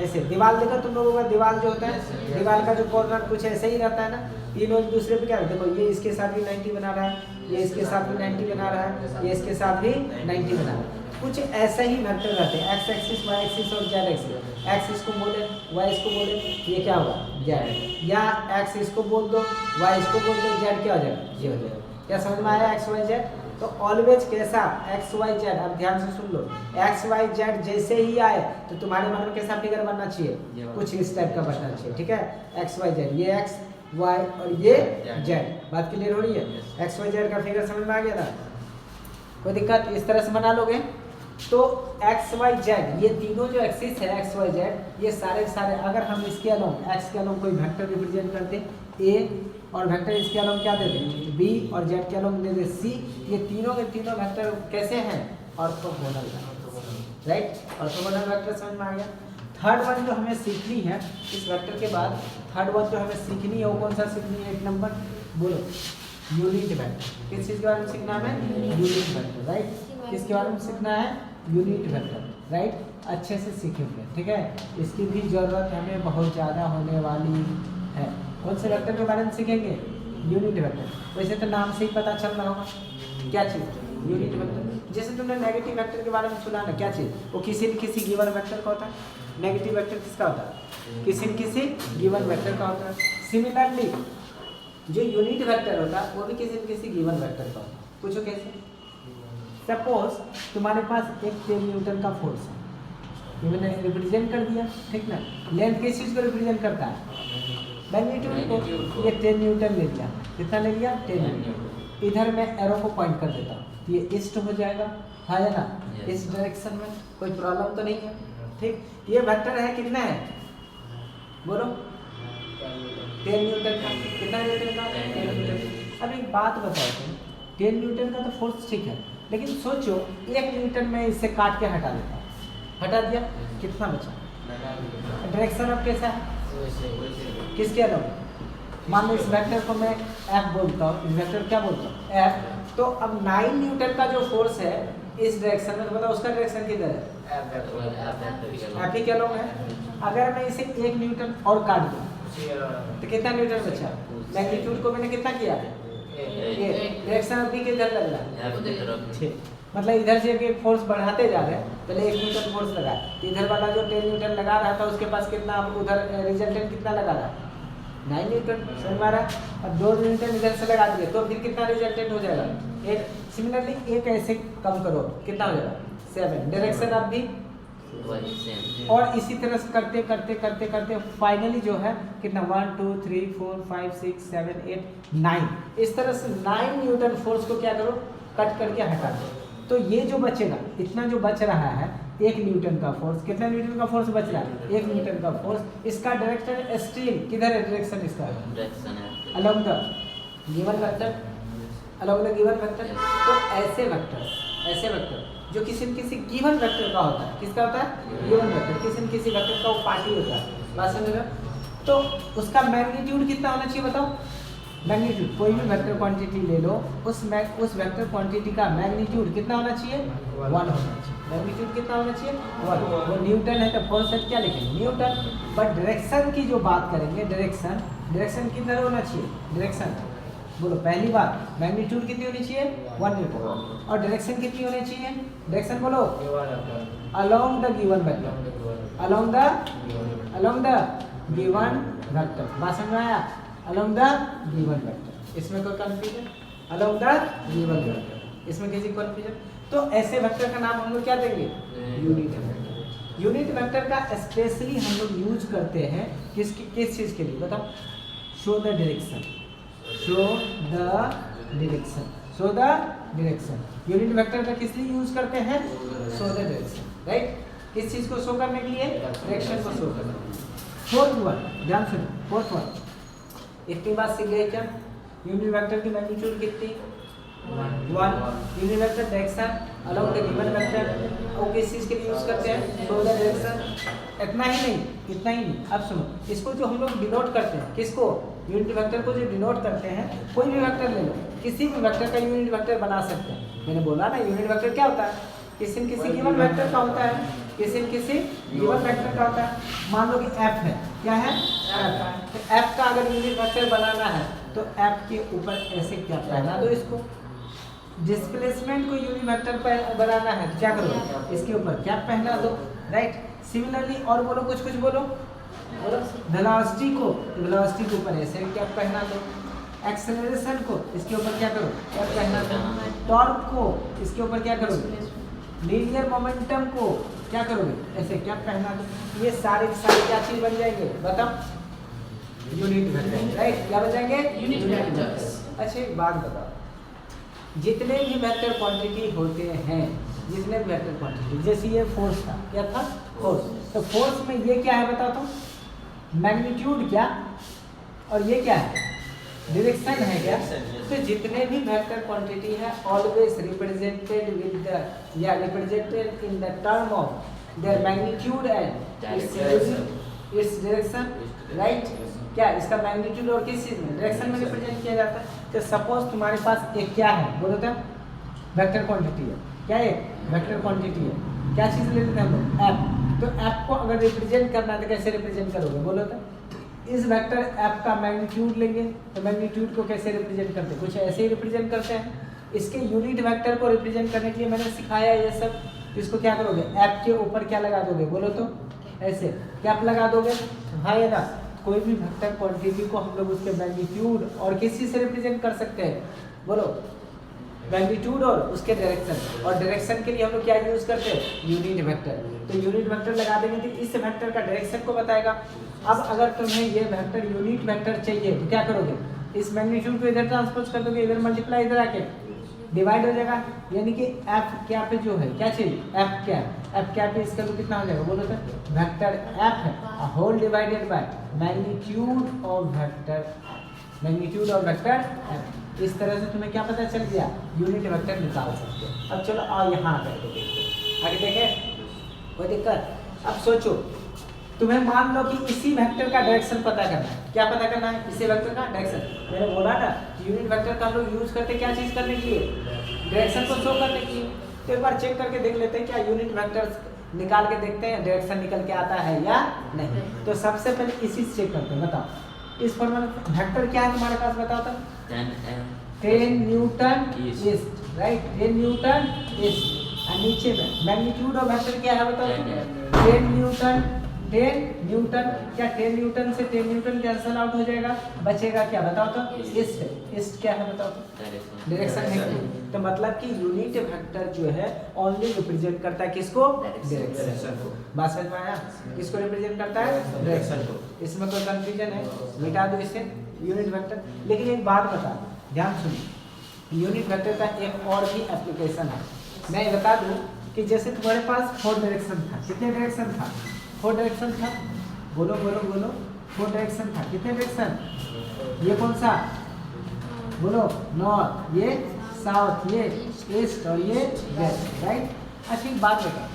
S1: ऐसे दीवार देखो तुम लोगों का, दीवार जो होता है, दीवार का जो कॉर्नर कुछ ऐसे ही रहता है ना। तीनों एक दूसरे पे क्या है? देखो ये इसके साथ भी 90 बना रहा है, ये इसके साथ भी 90 बना रहा है, ये इसके साथ भी 90 बना रहा है। कुछ ऐसा ही वेक्टर रहते हैं, एक्स एक्सिस, वाई एक्सिस और जेड एक्सिस। एक्स इसको बोले, वाई इसको बोले, ये क्या होगा? जेड। या एक्स इसको बोल दो, वाई इसको बोल दो, जेड क्या हो जाएगा? ये हो जाएगा। क्या समझ में आया? X Y Z. तो ऑलवेज कैसा? X Y Z. अब ध्यान से सुन लो, एक्स वाई जेड जैसे ही आए तो तुम्हारे मन में कैसा फिगर बनना चाहिए? कुछ इस टाइप का बनना चाहिए, ठीक है। एक्स वाई जेड, ये एक्स वाई और ये जेड। बात क्लियर हो रही है? एक्स वाई जेड का फिगर समझ में आ गया ना? कोई दिक्कत? इस तरह से बना लोगे तो एक्स वाई जेड, ये तीनों जो एक्सिस है एक्स वाई जेड, ये सारे सारे अगर हम इसके अलोंग एक्स के अलोंग कोई वेक्टर रिप्रेजेंट करते ए और वेक्टर इसके अलोंग क्या दे दें? बी और जेड के अलोंग दे दे सी। ये तीनों के तीनों वेक्टर कैसे हैं? Orthogonal, right. ऑर्थोगोनल वेक्टर समझ में आ गया। थर्ड वन जो हमें सीखनी है इस वेक्टर के बाद, थर्ड वन जो हमें सीखनी है वो कौन सा सीखनी है? 1 नंबर बोलो, यूनिट वेक्टर। किस चीज़ के बारे में सीखना है? Unit vector, right. किसके बारे में सीखना है? Unit vector, right. अच्छे से सीखेंगे, ठीक है। इसकी भी ज़रूरत हमें बहुत ज़्यादा होने वाली है। कौन से वेक्टर के बारे में सीखेंगे? Unit vector. वैसे तो नाम से ही पता चल रहा होगा क्या चीज़, यूनिट वेक्टर। जैसे तुमने नेगेटिव वेक्टर के बारे में सुना ना, क्या चीज़, वो किसी न किसी गिवन वेक्टर का होता है। नेगेटिव वेक्टर किसका होता है? किसी न किसी गिवन वेक्टर का होता है। सिमिलरली जो यूनिट वेक्टर होता है वो भी किसी न किसी गिवन वेक्टर का होता है। पूछो कैसे? सपोज तुम्हारे पास एक 10 न्यूटन का फोर्स है, ये मैंने रिप्रेजेंट कर दिया, ठीक ना। लेंथ किस चीज़ को रिप्रेजेंट करता है? मैग्नीट्यूड को। ये 10 न्यूटन ले लिया, कितना ले लिया? 10 न्यूटन। इधर मैं एरो को पॉइंट कर देता हूँ, ये ईस्ट हो जाएगा, है ना, इस डायरेक्शन में। कोई प्रॉब्लम तो नहीं है, ठीक। ये वेक्टर है, कितना है बोलो? 10 न्यूटन का। कितना न्यूटन का? 10 न्यूटन। अब एक बात बताओ तुम, 10 न्यूटन का तो फोर्स ठीक है, लेकिन सोचो 1 न्यूटन में इससे काट के हटा देता हूँ, हटा दिया, कितना बचा? डायरेक्शन अब कैसा है? किसके अलावा? मान लो इस वेक्टर को मैं F बोलता हूँ, इस वेक्टर क्या बोलता हूँ? F। तो अब 9 न्यूटन का जो फोर्स है इस डायरेक्शन में, तो बताओ उसका डायरेक्शन किधर है? F ही के अलावा है। अगर मैं इसे 1 न्यूटन और काट दूँ तो कितना न्यूटन बचा? मैग्नीट्यूड को मैंने कितना किया? डायरेक्शन अभी किधर लग रहा है? ठीक। मतलब इधर से एक फोर्स बढ़ाते जा रहे हैं, पहले 1 न्यूटन फोर्स लगा, इधर वाला जो 10 न्यूटन लगा रहा था उसके पास कितना, अब उधर रिजल्टेंट कितना लगा रहा है? 9 न्यूटन। समझ में आ रहा है? अब 2 न्यूटन इधर से लगा दिए तो फिर कितना रिजल्टेंट हो जाएगा? 8। सिमिलरली एक ऐसे कम करो, कितना हो जाएगा? 7। डायरेक्शन अब भी, और इसी तरह से करते करते करते करते फाइनली जो है कितना, 1 2 3 4 5 6 7 8 9। इस तरह से 9 न्यूटन फोर्स को क्या करो? कट करके हटा दो। तो ये जो बचेगा, इतना जो बच रहा है 1 न्यूटन का फोर्स, कितना न्यूटन का फोर्स बच रहा है? 1 न्यूटन का फोर्स। इसका डायरेक्शन स्ट्रीम किधर है? डायरेक्शन इसका along the given vector, along the given vector. तो ऐसे वेक्टर जो किसी न किसी गिवन वेक्टर का होता है, किसका होता है? Given vector. किसी न किसी वेक्टर का वो पार्टी होता है, बात समझ रहे हो? तो उसका मैग्नीट्यूड कितना होना चाहिए बताओ? मैग्नीट्यूड, कोई भी वेक्टर क्वांटिटी ले लो, उस वेक्टर क्वांटिटी का मैग्नीट्यूड कितना होना चाहिए? 1 होना चाहिए। मैग्नीट्यूड कितना होना चाहिए? 1। वो न्यूटन है तो फोर्स क्या लिखेंगे? न्यूटन। बट डायरेक्शन की जो बात करेंगे, डायरेक्शन किधर होना चाहिए? डायरेक्शन बोलो, पहली बात मैग्नीट्यूड कितनी होनी चाहिए? 1 न्यूटन। और डायरेक्शन कितनी होनी चाहिए? डायरेक्शन बोलो, along the given vector, along the given vector. बात समझ में आया? Along the given vector. इसमें कोई confusion? Along the given vector, इसमें किसी कंफ्यूजन? तो ऐसे वेक्टर का नाम हम लोग क्या देंगे? Unit vector. यूनिट वेक्टर का स्पेशली हम लोग यूज करते हैं किस चीज़ के लिए बताओ? Show the direction, show the direction, show the direction. Unit vector का किस लिए यूज करते हैं? Show the direction, right. किस चीज़ को शो करने के लिए? डायरेक्शन को शो करने के लिए। फोर्थ वन, ध्यान सुनो, फोर्थ वन, इतनी बात सीख गए क्या? यूनिट वेक्टर की मैग्नीट्यूड कितनी? 1। Unit vector direction along the given vector, और किस चीज़ के लिए यूज करते हैं? Show the direction. इतना ही नहीं, अब सुनो, इसको जो हम लोग डिनोट करते हैं, किसको? यूनिट वेक्टर को जो डिनोट करते हैं, कोई भी वेक्टर ले लो, किसी भी वेक्टर का यूनिट वेक्टर बना सकते हैं। मैंने बोला ना, यूनिट वेक्टर क्या होता है? किसी न किसी गिवन वेक्टर का होता है, किसी न किसी गिवन वेक्टर का होता है। मान लो कि f है, क्या है? f। तो f का अगर यूनिट वेक्टर बनाना है तो f के ऊपर ऐसे क्या पहना दो इसको। डिस्प्लेसमेंट को यूनिट वेक्टर बनाना है तो क्या करो? इसके ऊपर क्या पहना दो, राइट। सिमिलरली और बोलो, कुछ बोलो। वेलोसिटी को, वेलोसिटी के ऊपर ऐसे क्या पहना दो। एक्सेलरेशन को इसके ऊपर क्या करो? क्या पहना दो। टॉर्क को इसके ऊपर क्या करो? लीनियर मोमेंटम को क्या करोगे? ऐसे क्या पहना दो। ये सारे क्या चीज बन जाएंगे बताओ? Unit vector, right. क्या बन जाएंगे? Unit vector. अच्छा एक बात बताओ, जितने भी वेक्टर क्वांटिटी होते हैं, जितने भी वेक्टर क्वांटिटी, जैसे ये फोर्स था, क्या था? फोर्स। तो फोर्स में ये क्या है बताओ तो? मैग्नीट्यूड क्या, और ये क्या है? डायरेक्शन है क्या? तो जितने भी वेक्टर क्वांटिटी है ऑलवेज रिप्रेजेंटेड विद द, या represented in the term of their magnitude and its direction, right. क्या इसका मैग्नीट्यूड और किस चीज में? डायरेक्शन में रिप्रेजेंट किया जाता है। तो सपोज तुम्हारे पास एक क्या है बोलो तो? वेक्टर क्वांटिटी है। क्या एक वेक्टर क्वांटिटी है? क्या चीज ले लेते हैं हम लोग? एफ। तो एफ को अगर रिप्रेजेंट करना है तो कैसे रिप्रेजेंट करोगे बोलो तो? इस वेक्टर एफ का मैग्नीट्यूड लेंगे तो मैग्नीट्यूड को कैसे रिप्रेजेंट करते हैं, कुछ ऐसे ही रिप्रेजेंट करते हैं। इसके यूनिट वेक्टर को रिप्रेजेंट करने के लिए मैंने सिखाया ये सब। इसको क्या करोगे, एफ के ऊपर क्या लगा दोगे, बोलो तो ऐसे कैप लगा दोगे, हाँ या ना। कोई भी वेक्टर क्वांटिटी को हम लोग उसके मैग्नीट्यूड और किसी से रिप्रेजेंट कर सकते हैं, बोलो मैग्नीट्यूड और उसके डायरेक्शन। और डायरेक्शन के लिए हम लोग क्या यूज करते हैं, यूनिट वेक्टर। तो यूनिट वेक्टर लगा देंगे तो इस वेक्टर का डायरेक्शन को बताएगा। अब अगर तुम्हें ये वेक्टर यूनिट वेक्टर चाहिए तो क्या करोगे, इस मैग्नीट्यूड को इधर ट्रांसपोज कर दोगे, इधर मल्टीप्लाई इधर आके डिवाइड हो जाएगा। यानी कि एफ क्या पे जो है क्या चाहिए, एफ क्या पे इसका तो कितना हो जाएगा, बोलो तो वेक्टर एफ है whole divided by magnitude of vector, magnitude of vector F. इस तरह से तुम्हें क्या पता चल गया, यूनिट वेक्टर निकाल सकते हो। अब चलो आओ यहाँ करके देखते, आगे देखें कोई दिक्कत। अब सोचो तुम्हें मान लो कि इसी वेक्टर का डायरेक्शन पता करना है, क्या पता करना है, इसी वेक्टर का डायरेक्शन। मैंने बोला ना कि यूनिट वेक्टर का हम लोग यूज करते क्या चीज करने के लिए, डायरेक्शन को शो करने के लिए। तो एक बार चेक करके देख लेते हैं क्या यूनिट वेक्टर निकाल के देखते हैं डायरेक्शन निकल के आता है या नहीं। तो सबसे पहले इसी से चेक करते हैं, बताओ इस फॉर्मूला वेक्टर क्या है तुम्हारे पास, बताओ तो 10 Newton east, right 10 Newton east. और नीचे में मैग्नीट्यूड ऑफ वेक्टर क्या है बताओ, 10 न्यूटन, 10 न्यूटन। क्या 10 न्यूटन से 10 न्यूटन कैंसल आउट हो जाएगा, बचेगा क्या बताओ तो, ईस्ट। ईस्ट क्या है बताओ तो, डायरेक्शन है। तो मतलब कि यूनिट वेक्टर जो है ओनली रिप्रेजेंट करता है किसको, डायरेक्शन को। बात समझ में आया, किसको रिप्रेजेंट करता है, डायरेक्शन को। इसमें कोई कंफ्यूजन है, मिटा दो इसे यूनिट वेक्टर। लेकिन एक बात बता ध्यान सुनिए, यूनिट वेक्टर का एक और भी एप्लीकेशन है। मैं बता दूं कि जैसे तुम्हारे पास 4 डायरेक्शन था, कितने डायरेक्शन था, 4 डायरेक्शन था, बोलो बोलो बोलो 4 डायरेक्शन था। कितने डायरेक्शन, ये कौन सा, बोलो नॉर्थ, ये साउथ, ये ईस्ट और ये वेस्ट, राइट। अच्छा एक बात बता,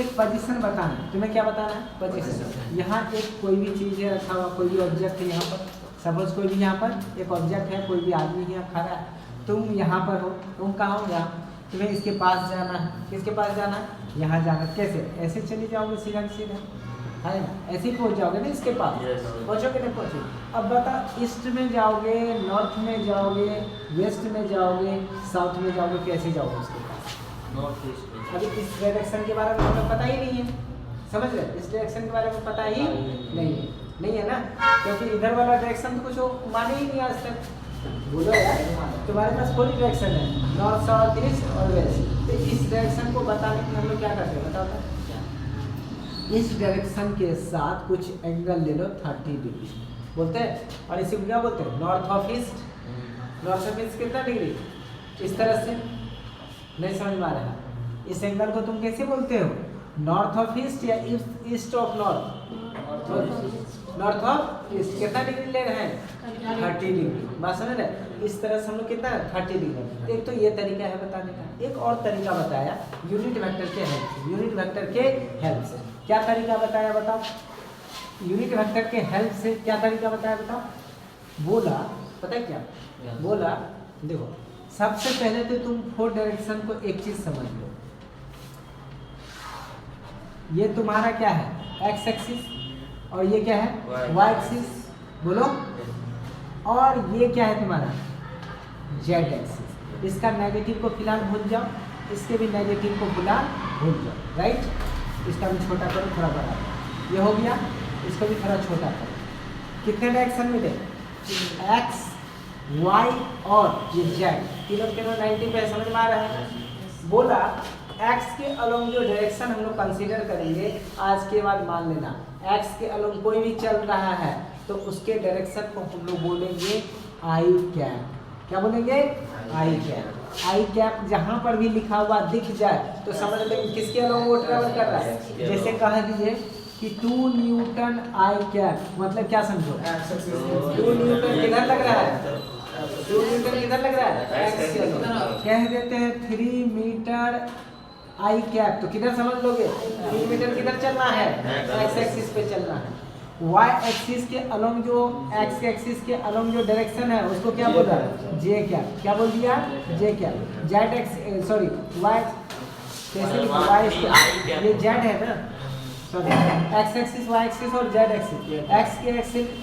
S1: एक पोजीशन बताना, तुम्हें क्या बताना है, पोजीशन। यहाँ एक कोई भी चीज़ है रखा हुआ, कोई भी ऑब्जेक्ट है यहाँ पर, सपोज कोई भी यहाँ पर एक ऑब्जेक्ट है, कोई भी आदमी यहाँ खड़ा है, तुम यहाँ पर हो, तुम कहाँ हो, यहाँ तुम्हें इसके पास जाना है, किसके पास जाना है, यहाँ जाना। कैसे, ऐसे चले जाओगे सीधा सीधा, है ना, ऐसे ही पहुँच जाओगे ना इसके पास, पहुँचोगे नहीं पहुँचोगे। अब बता ईस्ट में जाओगे, नॉर्थ में जाओगे, वेस्ट में जाओगे, साउथ में जाओगे, कैसे जाओगे उसके पास,
S2: नॉर्थ ईस्ट में।
S1: अभी इस डायरेक्शन के बारे में हमें पता ही नहीं है, समझ रहे, इस डायरेक्शन के बारे में पता ही नहीं है ना, क्योंकि इधर वाला डायरेक्शन तो कुछ माने ही नहीं आज तक। बोलो यार तुम्हारे पास कोई डायरेक्शन है, नॉर्थ साउथ ईस्ट और वेस्ट। तो इस डायरेक्शन को बताने के लिए हम लोग क्या करते हैं बताओ तो, इस डायरेक्शन के साथ कुछ एंगल ले लो 30 डिग्री बोलते हैं, और इसी को क्या बोलते हैं, north of east. North of east कितना डिग्री, इस तरह से, नहीं समझ में आ रहा, इस एंगल को तुम कैसे बोलते हो, नॉर्थ ऑफ ईस्ट या east of north, north of east. कितना डिग्री ले रहे हैं, 30 डिग्री। बात समझ रहे, इस तरह से हम लोग कितना 30 डिग्री। एक तो ये तरीका है बताने का, एक और तरीका बताया यूनिट वेक्टर के हेल्प से, यूनिट वेक्टर के हेल्प से क्या तरीका बताया बताओ, यूनिट वेक्टर के हेल्प से क्या तरीका बताया बताओ। बोला पता है क्या बोला, देखो सबसे पहले तो तुम 4 डायरेक्शन को एक चीज समझ लो, ये तुम्हारा क्या है एक्स एक्सिस, और ये क्या है वाई एक्सिस, बोलो, और ये क्या है तुम्हारा जेड एक्सिस। इसका नेगेटिव को फिलहाल भूल जाओ, इसके भी नेगेटिव को फिलहाल भूल जाओ, राइट। इसका भी छोटा करो, थोड़ा बड़ा, ये हो गया, इसको भी थोड़ा छोटा करो। कितने डायरेक्शन मिले, एक्स वाई और ये जेड, तीनों 90 पे, समझ में आ रहा है। बोला एक्स के अलोंग जो डायरेक्शन हम लोग कंसीडर करेंगे आज के बाद, मान लेना एक्स के अलोंग कोई भी चल रहा है तो उसके डायरेक्शन को हम लोग बोलेंगे आई कैप। क्या बोलेंगे, आई कैप। आई कैप जहाँ पर भी लिखा हुआ दिख जाए तो समझ लेंगे किसके अलोंग वो ट्रेवल कर रहा है। जैसे कह दीजिए कि 2 न्यूटन आई कैप, मतलब क्या समझो, 2 न्यूटन किधर लग रहा है, 2 न्यूटन किधर लग रहा है, एक्स के अलोंग। कह देते हैं 3 मीटर आई कैप, तो किधर समझ लोगे, 3 मीटर किधर चलना है, एक्स एक्सिस पे चलना है। वाई एक्सिस के अलोंग जो एक्स एक्सिस के अलोंग जो डायरेक्शन है उसको क्या बोला, जे कैप। क्या बोल दिया, J cap. Z X sorry Y, कैसे वाई, ये जेड है ना, sorry X axis Y axis और जेड एक्सिस।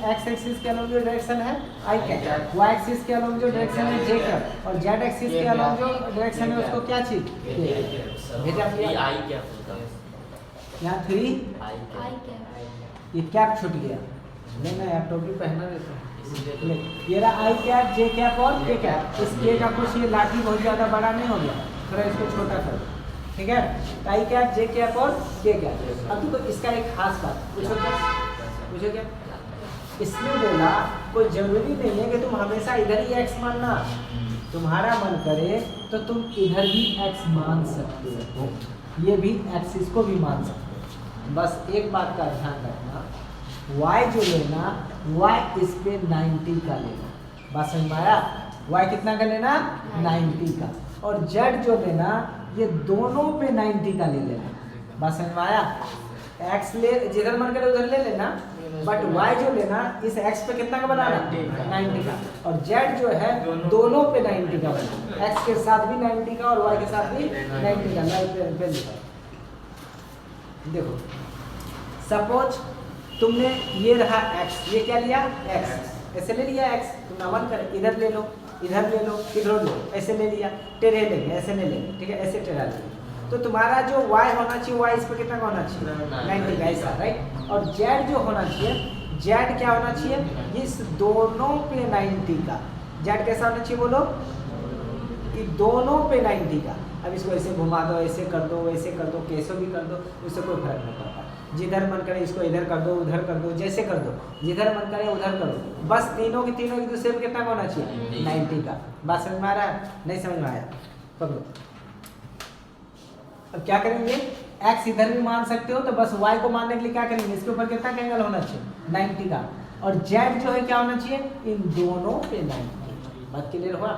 S1: एक्स एक्सिस के अलॉन्ग जो डायरेक्शन है आई कैप, वाई एक्सिस के अलॉन्ग जो डायरेक्शन है जे कैप, और जेड एक्सिस के अलॉन्ग जो डायरेक्शन है उसको क्या चीज भेजा
S2: ये आई क्या होता है?
S1: यहाँ 3
S2: आई
S3: आई कैप।
S1: ये कैप छूट गया, लेना यार टोपी पहना देते हैं। ये रहा आई कैप, जे कैप और के कैप। इस के का कुछ ये लाठी बहुत ज़्यादा बड़ा नहीं हो गया, थोड़ा इसको छोटा कर, ठीक है। आई कैप, जे कैप और के कैप। अब देखो इसका एक खास बात पूछो क्या इसने बोला कोई जरूरी नहीं है कि तुम हमेशा इधर ही एक्स मानना, तुम्हारा मन करे तो तुम इधर भी एक्स मान सकते हो, ये भी एक्सिस को भी मान सकते हो। बस एक बात का ध्यान रखना, y जो लेना y इस पे 90 का लेना, बात समझ में आया? y कितना का लेना 90 का, और z जो लेना ये दोनों पे 90 का ले लेना, बात समझ में आया? x ले जिधर मन करे उधर ले लेना, बट y जो लेना इस x पे कितना का बनाना 90 का, और z जो है दोनों पे 90 का बनाना, x के साथ भी 90 का और y के साथ भी 90 का। लाइट पे लिखा देखो, सपोज तुमने ये रहा x, ये क्या लिया x, ऐसे ले लिया x, तुम ना मन करे इधर ले लो, इधर ले लो, इधर ले लो, ऐसे ले लिया, टेढ़े लेंगे ऐसे नहीं लेंगे, ठीक है, ऐसे टेढ़ा लेंगे। तो तुम्हारा जो y होना चाहिए y इस पे कितना का होना चाहिए 90 का, ऐसा राइट। और z जो होना चाहिए, z क्या होना चाहिए इस दोनों पे 90 का। z कैसा होना चाहिए बोलो कि दोनों पे 90 का। अब इसको ऐसे घुमा दो, ऐसे कर दो, वैसे कर दो, कैसे भी कर दो, उससे कोई फर्क नहीं पड़ता। जिधर मन करे इसको इधर कर दो, उधर कर दो, जैसे कर दो, जिधर मन करे उधर कर दो, बस तीनों की तीनों एक दूसरे पे कितना का होना चाहिए 90 का। बात समझ में आ रहा है? नहीं समझ में आया? पकड़ो, अब क्या करेंगे, x इधर भी मान सकते हो, तो बस y को मानने के लिए क्या करेंगे, इसके ऊपर कितना का एंगल होना चाहिए 90 का, और z जो है क्या होना चाहिए इन दोनों पे 90। बात क्लियर हुआ?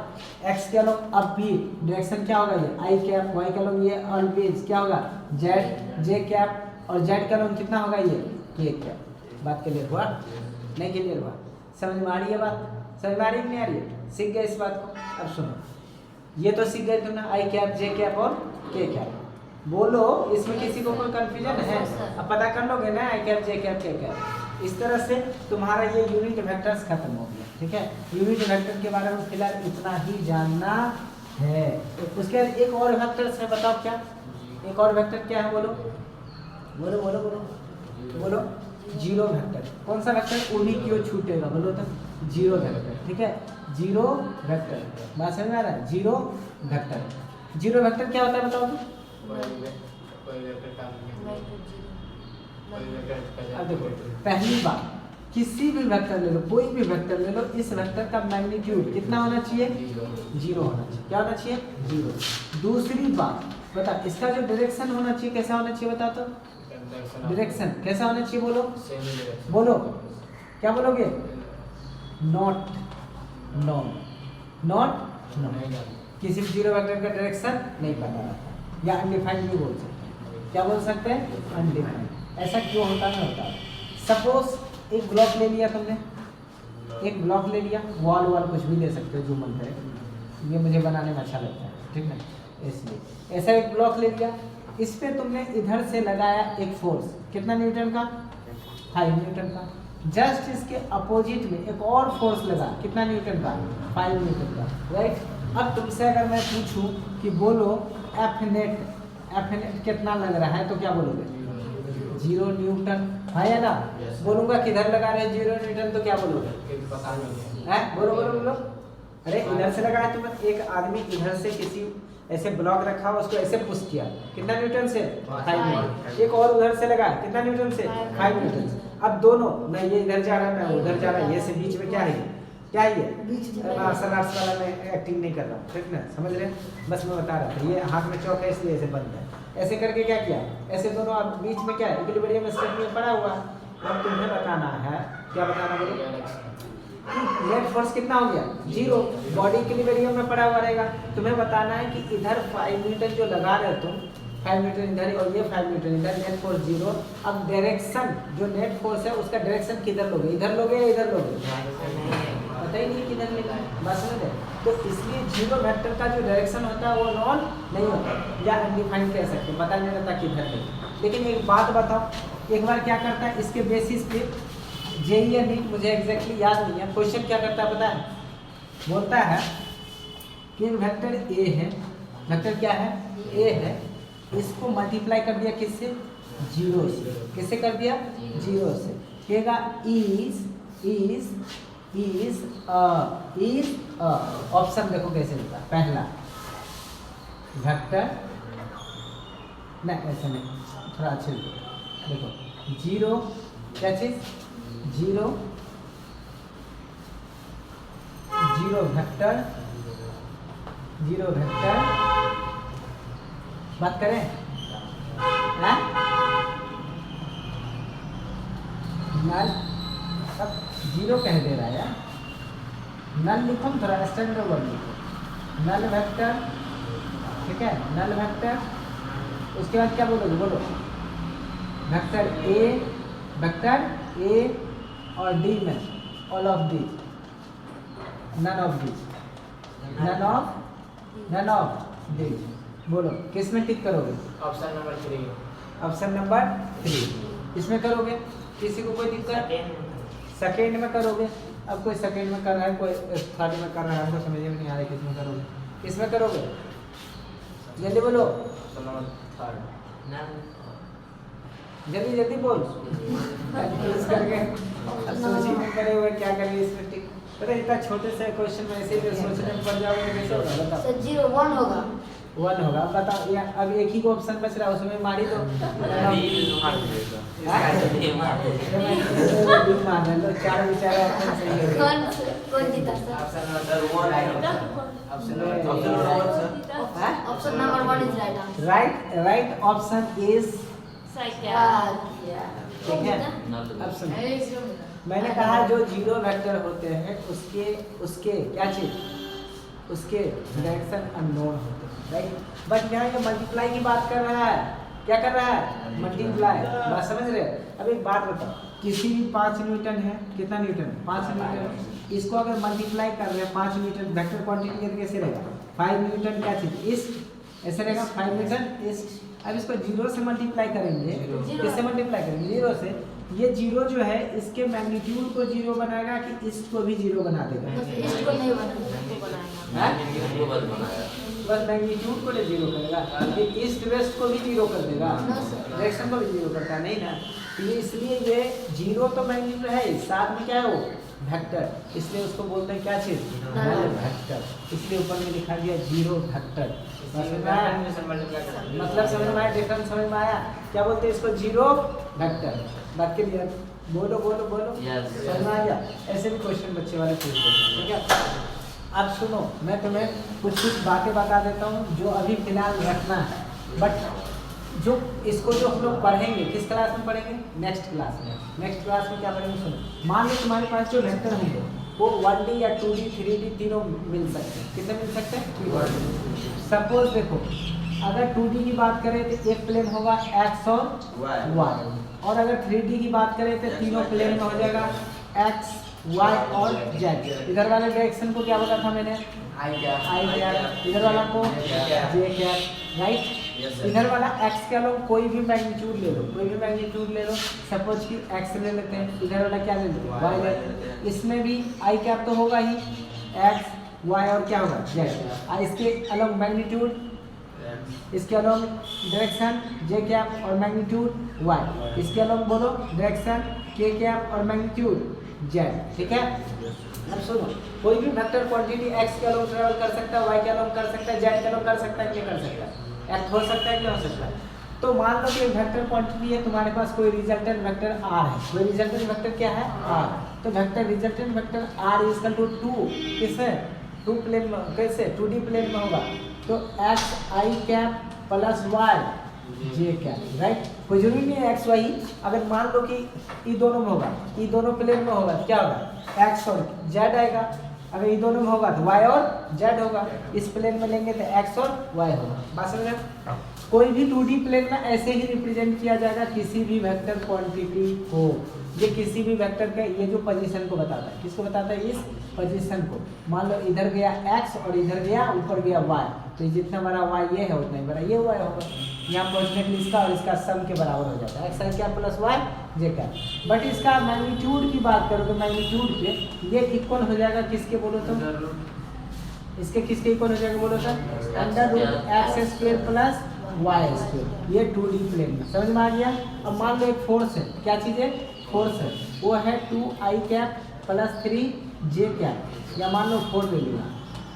S1: x के अलग अब भी डायरेक्शन क्या होगा, ये आई कैप, y के अलग ये ऑलवेज क्या होगा z, j कैप, और z का अलग कितना होगा ये k कैप। बात क्लियर हुआ? नहीं क्लियर हुआ? समझ में आ रही है बात? समझ में आ रही है नहीं आ रही है? सीख गए इस बात को? अब सुनो, ये तो सीख गए तुमने आई कैप, जे कैप और के कैप। बोलो इसमें किसी को कोई कंफ्यूजन है? अब पता कर लोगे ना आई कैप, जे कैप, के कैप। इस तरह से तुम्हारा ये यूनिट वेक्टर्स खत्म हो गया, ठीक है। यूनिट वेक्टर के बारे में फिलहाल इतना ही जानना है। उसके बाद एक और वेक्टर्स है, बताओ क्या एक और वेक्टर क्या है? बोलो बोलो बोलो बोलो बोलो। Zero vector. कौन सा वेक्टर? उन्हीं क्यों छूटेगा बोलो तो जीरो वेक्टर, ठीक है। जीरो वेक्टर, बात समझ में आ रहा है? Zero vector. जीरो वेक्टर क्या होता है बताओ तो? अब देखो, पहली बात किसी भी वेक्टर ले लो, कोई भी वेक्टर ले लो, इस वेक्टर का मैग्नीट्यूड कितना होना चाहिए? जीरो होना चाहिए। क्या होना चाहिए? जीरो। दूसरी बात बता, इसका जो डायरेक्शन होना चाहिए कैसा होना चाहिए बता तो? डायरेक्शन कैसा होना चाहिए बोलो? बोलो क्या बोलोगे? Not non, not non. किसी भी जीरो वेक्टर का डायरेक्शन नहीं पता रहता, या अनडिफाइंड भी बोल सकते हैं। क्या बोल सकते हैं? अनडिफाइंड। ऐसा क्यों होता है? होता है सपोज एक ब्लॉक ले लिया तुमने, एक ब्लॉक ले लिया, वॉल वॉल कुछ भी ले सकते हो जो मन करे, ये मुझे बनाने में अच्छा लगता है, ठीक है। इसलिए ऐसा एक ब्लॉक ले लिया, इस पे तुमने इधर से लगाया एक फोर्स, कितना न्यूटन का? 5 न्यूटन का। जस्ट इसके अपोजिट में एक और फोर्स लगा, कितना न्यूटन का? 5 न्यूटन का, राइट। अब तुमसे अगर मैं पूछूं कि बोलो एफ नेट कितना लग रहा है, तो क्या बोलोगे? 0 न्यूटन, है या ना? बोलूंगा किधर लगा रहे 0 न्यूटन, तो क्या बोलोगे? बोलो बोलो बोलो। अरे इधर से लगाया तुमने, एक आदमी इधर से किसी ऐसे ब्लॉक रखा, उसको ऐसे पुश किया, कितना न्यूटन से? 5 न्यूटन। एक और उधर से लगाया, कितना न्यूटन से? 5 न्यूटन से। अब दोनों, मैं ये इधर जा रहा है, मैं उधर जा रहा है, ये से बीच में क्या है? क्या है ये? मार्शल आर्ट्स वाला मैं एक्टिंग नहीं कर रहा हूँ, ठीक ना, समझ रहे? बस मैं बता रहा था, ये हाथ में चौक है इसलिए ऐसे बंद है। ऐसे करके क्या किया, ऐसे दोनों अब बीच में क्या है? इक्विलिब्रियम स्टेट में पड़ा हुआ। अब तुम्हें बताना है, क्या बताना बोलो? नेट फोर्स कितना हो गया? 0। बॉडी इक्विलिब्रियम में पड़ा हुआ रहेगा। तुम्हें बताना है कि इधर 5 न्यूटन जो लगा रहे हो तुम, 5 न्यूटन इधर और ये 5 न्यूटन इधर, नेट फोर्स 0। अब डायरेक्शन जो नेट फोर्स है उसका डायरेक्शन किधर लोगे? इधर लोगे या इधर लोगे? पता ही नहीं किधर लेना है, बस समझ गए। तो इसलिए जीरो वेक्टर का जो डायरेक्शन होता है वो नॉन नहीं होता, या अनडिफाइंड कह सकते, पता नहीं रहता किधर लेना। लेकिन एक बात बताओ, एक बार क्या करता है इसके बेसिस पे जेई या नीट, मुझे एग्जैक्टली याद नहीं है, क्वेश्चन क्या करता है पता है, बोलता है कि वेक्टर ए है, वेक्टर क्या है ए है, इसको मल्टीप्लाई कर दिया किससे, 0 से, किससे कर दिया 0 से, कहेगा इज ऑप्शन देखो कैसे होता है, पहला वेक्टर नहीं ऐसे नहीं, थोड़ा अच्छे देखो 0 क्या चीज 0 वेक्टर बात करें हैं? नल अब 0 कह दे रहा है यार, नल लिखो ना, थोड़ा स्टैंडर्ड वर्ड लिखो, नल वेक्टर, ठीक है, नल वेक्टर, उसके बाद क्या बोलोगे, बोलो वेक्टर ए और डी में all of the, none of the, बोलो किस में टिक करोगे,
S2: ऑप्शन नंबर 3,
S1: ऑप्शन नंबर 3 इसमें करोगे, किसी को कोई दिक्कत, सेकेंड में करोगे, अब कोई सेकेंड में कर रहा है, कोई थर्ड में कर रहा है, हमको समझ में नहीं आ रहा है किस में करोगे, किसमें करोगे, जल्दी बोलो,
S2: ऑप्शन नंबर 3,
S1: जल्दी बोल कंफ्यूज करके अब सोचिए में पड़े हुए क्या करें इसमें टिक, पता इतना छोटे से क्वेश्चन में ऐसे ही सोचने में पड़ जाओगे तो कैसे होगा बताओ,
S3: सर 0 1 होगा,
S1: 1 होगा, अब बताओ अब एक ही को ऑप्शन बच रहा है, उसमें मारी तो मार लो, चार बेचारा ऑप्शन सही है,
S3: कौन जीता sir,
S2: option number 1
S3: option number 1 is right answer,
S1: right option is ठीक है। अब सुनो, मैंने कहा जो 0 वेक्टर होते हैं उसके क्या चीज, उसके डायरेक्शन अननोन होते हैं, राइट, बट यहाँ ये मल्टीप्लाई की बात कर रहा है, क्या कर रहा है मल्टीप्लाई, बात समझ रहे हैं। अब एक बात बताओ, किसी भी 5 न्यूटन है, कितना न्यूटन, 5 न्यूटन, इसको अगर मल्टीप्लाई कर रहे हैं 5 न्यूटन, वेक्टर क्वांटिटी कैसे रहेगा, 5 न्यूटन क्या चीज इस, ऐसे रहेगा 5 न्यूटन इस, अब इसको 0 से मल्टीप्लाई करेंगे, किससे मल्टीप्लाई करेंगे 0 से, ये 0 जो है इसके मैग्नीट्यूड को 0 बनाएगा कि इसको भी 0 बना देगा,
S3: इसको नहीं बनाएगा,
S1: बस मैग्नीट्यूड को 0 करेगा, ये ईस्ट वेस्ट को भी 0 कर देगा, डायरेक्शन को भी 0 करता है नहीं ना, तो ये इसलिए ये 0 तो मैग्नीट्यूड है, साथ में क्या है वो वेक्टर, इसलिए उसको बोलते हैं क्या चीज नल वेक्टर, इसलिए ऊपर में लिखा गया 0 वेक्टर, मतलब समझ में आया, डिफरेंस समझ में आया, क्या बोलते हैं इसको 0 वेक्टर, बात के लिए बोलो समझ में आ गया, ऐसे भी क्वेश्चन बच्चे वाले पूछते हैं, ठीक है। अब सुनो, मैं तुम्हें कुछ बातें बता देता हूँ जो अभी फिलहाल रखना है, बट जो इसको जो हम लोग पढ़ेंगे किस क्लास में पढ़ेंगे, नेक्स्ट क्लास में क्या पढ़ेंगे सुनो, मान लो तुम्हारे पास जो वेक्टर होंगे वो 1D या 2D 3D तीनों मिल सकते हैं, कितने मिल सकते हैं, सपोज देखो अगर 2D की बात करें तो एक प्लेन होगा x और y, और अगर 3D की बात करें तो तीनों प्लेन में हो जाएगा x y और z, इधर वाले डायरेक्शन को क्या बोला था मैंने i कैप, इधर वाला को j कैप, राइट, इधर वाला x के अलावा कोई भी मैग्नीट्यूड ले लो, सपोज कि x ले लेते हैं, इधर वाला क्या ले लेते हैं y ले लेते हैं, इसमें भी i कैप तो होगा ही, x y और क्या होगा z, इसके अलावा मैग्नीट्यूड, इसके अलावा डायरेक्शन j कैप और मैग्नीट्यूड y, इसके अलावा बोलो डायरेक्शन k कैप और मैग्नीट्यूड z, ठीक है। अब सुनो, कोई भी वेक्टर क्वांटिटी x के अलावा ट्रेवल कर सकता है, y के अलावा कर सकता है, z के अलावा कर सकता है, क्या कर सकता है, एक्ट हो सकता है, क्या हो सकता है। तो मान लो कि एक वेक्टर क्वांटिटी है, तुम्हारे पास कोई रिजल्टेंट वेक्टर r है, कोई रिजल्टेंट वेक्टर क्या है r, तो vector resultant vector r equal to 2 किससे 2 प्लेन में, कैसे 2D प्लेन में होगा, तो x i cap plus y j cap, right, कोई जरूरी नहीं है x y, अगर मान लो कि ये दोनों में होगा, ये दोनों प्लेन में होगा तो क्या होगा x और z आएगा, अगर ये दोनों में होगा तो y और z होगा, इस प्लेन में लेंगे तो x और y होगा। बात समझ रहे हो? कोई भी 2D प्लेन में ऐसे ही रिप्रेजेंट किया जाएगा, किसी भी वेक्टर क्वांटिटी हो। ये किसी भी वेक्टर के ये जो पोजीशन को बताता है, किसको बताता है? इस पोजीशन को। मान लो इधर गया x और इधर गया ऊपर गया y, तो जितना बड़ा y ये है उतना ही बड़ा ये y होगा। यहाँ पहुँचने के लिए इसका और इसका सम के बराबर हो जाता है, एक्स आई क्या प्लस वाई जे क्या। बट इसका मैग्नीट्यूड की बात करो तो मैग्नीट्यूड पे ये इक्वल हो जाएगा किसके बोलो तो? इसके किसके इक्वल हो जाएगा बोलो तो? Under root X square plus Y square. ये 2D प्लेन में समझ में आ गया। अब मान लो एक फोर्स है, क्या चीज़ है? फोर्स है, वो है 2i cap plus 3j cap, या मान लो 4 ले लिया,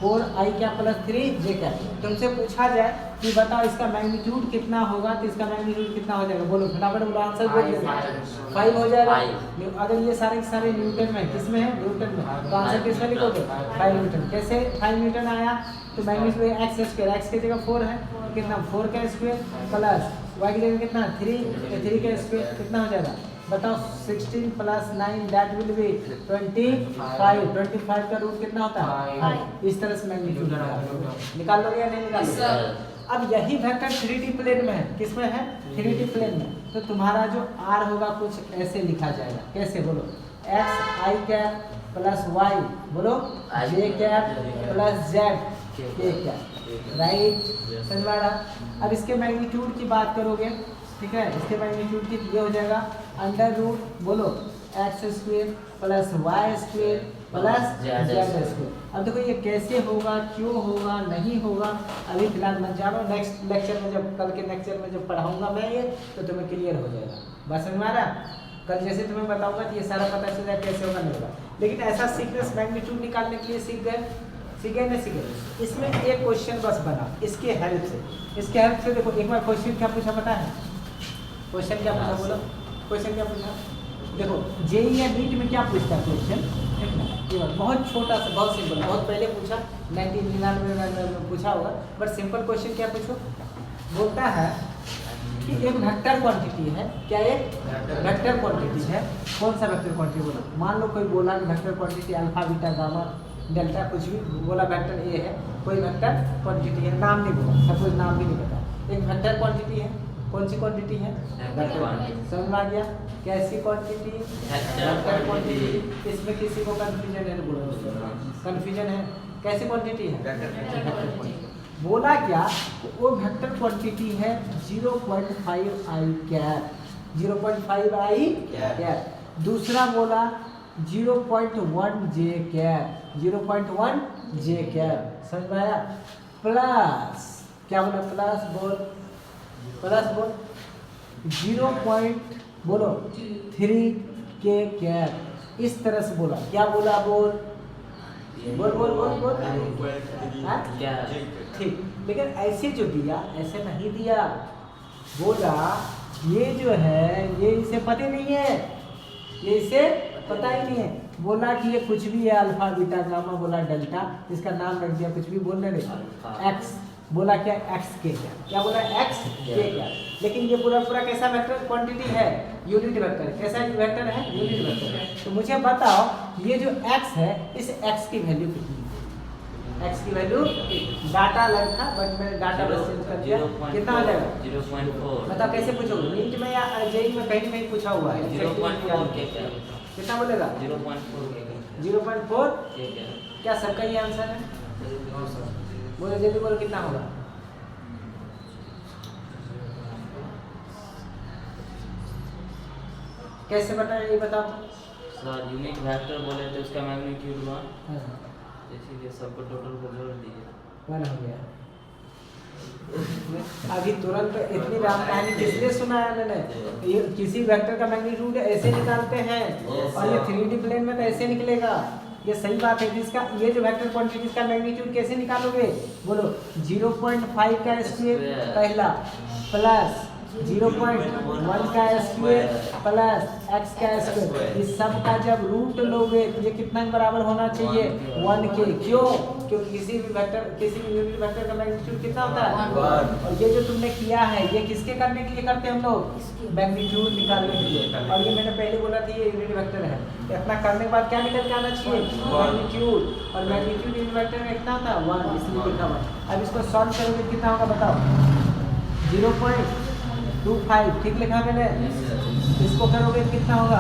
S1: 4i cap plus 3j cap. तुमसे पूछा जाए कि बताओ इसका मैग्नीट्यूड कितना होगा, तो इसका मैग्नीट्यूड कितना हो जाएगा? बोलो फटाफट बोलो, आंसर बोलिए। 5 हो जाएगा। अगर ये सारे के सारे न्यूटन में, किसमें है? न्यूटन में, तो आंसर किसमें लिखोगे? 5 न्यूटन। कैसे 5 न्यूटन आया? तो मैग्नीट्यूड एक्स स्क्वायर, एक्स की जगह 4 है, कितना? 4 का स्क्वायर प्लस वाई की जगह कितना? 3, 3 का स्क्वायर कितना हो जाएगा? बताओ 16 प्लस 9 दैट विल बी 25। 25 का रूट कितना होता है? इस तरह से मैग्नीट्यूड निकाल लोगे या नहीं निकाल लोगे? अब यही वेक्टर 3D प्लेन में है, किसमें है? 3D प्लेन में। तो तुम्हारा जो r होगा कुछ ऐसे लिखा जाएगा, कैसे बोलो? एक्स आई कैप प्लस वाई, बोलो जे कैप प्लस जेड के कैप, राइट? समझ में आ रहा? अब इसके मैग्नीट्यूड की बात करोगे, ठीक है, इसके मैग्नीट्यूड की ये हो जाएगा अंडर रूट, बोलो X square plus Y square plus Z square. अब देखो ये कैसे होगा, क्यों होगा, नहीं होगा, अभी फिलहाल मत जानो। नेक्स्ट लेक्चर में जब कल के लेक्चर में जब पढ़ाऊंगा मैं ये, तो तुम्हें क्लियर हो जाएगा। बस समझ में आ रहा? कल जैसे तुम्हें बताऊंगा तो ये सारा पता चल जाए कैसे होगा, नहीं होगा। लेकिन ऐसा सीक्वेंस मैग्नीट्यूड निकालने के लिए सीख गए नहीं सीखे? इसमें एक क्वेश्चन बस बना इसके हेल्प से। इसके हेल्प से देखो एक बार क्वेश्चन क्या पूछा पता है? क्वेश्चन क्या पूछा बोलो? क्वेश्चन क्या पूछा? देखो जेईई या नीट में क्या पूछता है क्वेश्चन, ठीक ना? ये बहुत छोटा सा, बहुत सिंपल, बहुत पहले पूछा 1999 में पूछा होगा, बट सिंपल क्वेश्चन क्या पूछो? बोलता है कि एक वेक्टर क्वांटिटी है, क्या एक वेक्टर क्वांटिटी है। कौन सा वेक्टर क्वांटिटी बोला? मान लो कोई बोला कि vector quantity alpha beta gamma delta, कुछ भी बोला, वेक्टर ए है, कोई वेक्टर क्वांटिटी है, नाम नहीं बोला, सपोज नाम भी नहीं पता, एक वेक्टर क्वांटिटी है। कौन सी क्वांटिटी है? Vector quantity. समझ में आ गया? कैसी क्वांटिटी? Vector quantity. इसमें किसी को कंफ्यूजन है? बोलो कंफ्यूजन है। कैसी क्वांटिटी है? Vector quantity. बोला क्या? वो वेक्टर क्वांटिटी है 0.5 आई कैप, 0.5 आई कैप। दूसरा बोला 0.1 जे कैप, 0.1 जे कैप। समझ में आया? प्लस क्या बोला? प्लस बोल, प्लस बोल 0.3 के कैप। इस तरह से बोला। क्या बोला? बोल बोल बोल बोल बोल। ठीक, लेकिन ऐसे जो दिया ऐसे नहीं दिया। बोला ये जो है ये इसे पता नहीं है, ये इसे पता ही नहीं है। बोला कि ये कुछ भी है, अल्फा बीटा गामा, बोला डेल्टा, इसका नाम रख दिया, कुछ भी बोलने नहीं। एक्स बोला क्या? एक्स के क्या बोला? एक्स के क्या। लेकिन ये पूरा पूरा कैसा वेक्टर क्वांटिटी है? Unit vector. कैसा वेक्टर है? Unit vector. तो मुझे बताओ ये जो एक्स है, इस एक्स की वैल्यू कितनी है? एक्स की वैल्यू डाटा अलग था, बट मैंने डाटा बस चेंज कर दिया। कितना हो जाएगा?
S2: 0.4।
S1: बताओ कैसे पूछोगे? नीट में या जेईई में कहीं नहीं पूछा हुआ है।
S2: 0.4 के क्या?
S1: कितना बोलेगा?
S2: 0.4 के क्या?
S1: 0.4
S2: के क्या?
S1: क्या सबका ये आंसर है? बोलो जल्दी बोलो, कितना होगा? कैसे बताया ये बताओ तो?
S2: सर यूनिट वेक्टर बोले तो उसका मैग्नीट्यूड 1,
S1: हाँ,
S2: इसीलिए सबको टोटल को जोड़ दीजिए।
S1: 1 हो गया। अभी तुरंत इतनी राम कहानी किस लिए सुनाया मैंने? ये किसी वेक्टर का मैग्नीट्यूड ऐसे निकालते हैं, और ये 3D प्लेन में तो ऐसे निकलेगा। ये सही बात है। इसका ये जो वेक्टर क्वांटिटी का मैग्नीट्यूड कैसे निकालोगे? बोलो 0.5 का स्क्वायर पहला प्लस 0.1 का स्क्वायर प्लस x का स्क्वायर, इस सब का जब रूट लोगे तो ये कितना के बराबर होना चाहिए 1 के। क्यों? क्योंकि किसी भी यूनिट वेक्टर का मैग्नीट्यूड कितना होता है 1। और ये जो तुमने किया है ये किसके करने के लिए करते हैं हम लोग? मैग्नीट्यूड निकालने के लिए। और ये मैंने पहले बोला था ये यूनिट वेक्टर है, इतना करने के बाद क्या निकल के आना चाहिए मैग्नीट्यूड, और मैग्नीट्यूड यूनिट वेक्टर में कितना होता है 1, इसलिए लिखा हुआ। अब इसको सॉल्व करोगे कितना होगा बताओ? 0.25, ठीक लिखा मैंने। इसको करोगे कितना होगा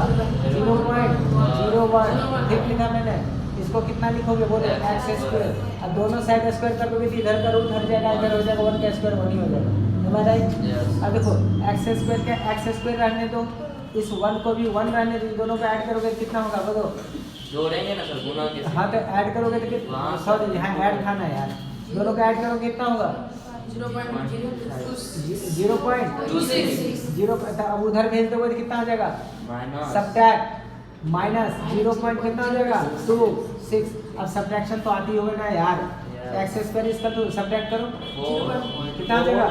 S1: 0.01, ठीक लिखा मैंने। इसको कितना लिखोगे बोले एक्स स्क्वायर। अब दोनों साइड स्क्वायर करोगे तो इधर का रूट हट जाएगा, इधर हो जाएगा 1 का स्क्वायर 1 ही हो जाएगा। हमारा अब देखो एक्स स्क्वायर का एक्स स्क्वायर रहने दो, इस 1 को भी 1 रहने दो, दोनों को ऐड करोगे कितना होगा बताओ?
S2: जोड़ेंगे ना सर, गुना के।
S1: हाँ तो ऐड करोगे तो कितना, सॉरी यहाँ ऐड खाना है यार, दोनों को ऐड करोगे कितना होगा 0.0, अब उधर भेज दोगे तो कितना हो जाएगा सब्ट्रैक्ट माइनस 0. कितना हो जाएगा 2 6। अब सब्ट्रैक्शन तो आती होगी ना यार, एक्स स्क्वायर इसका तो सब्ट्रैक्ट करो कितना हो जाएगा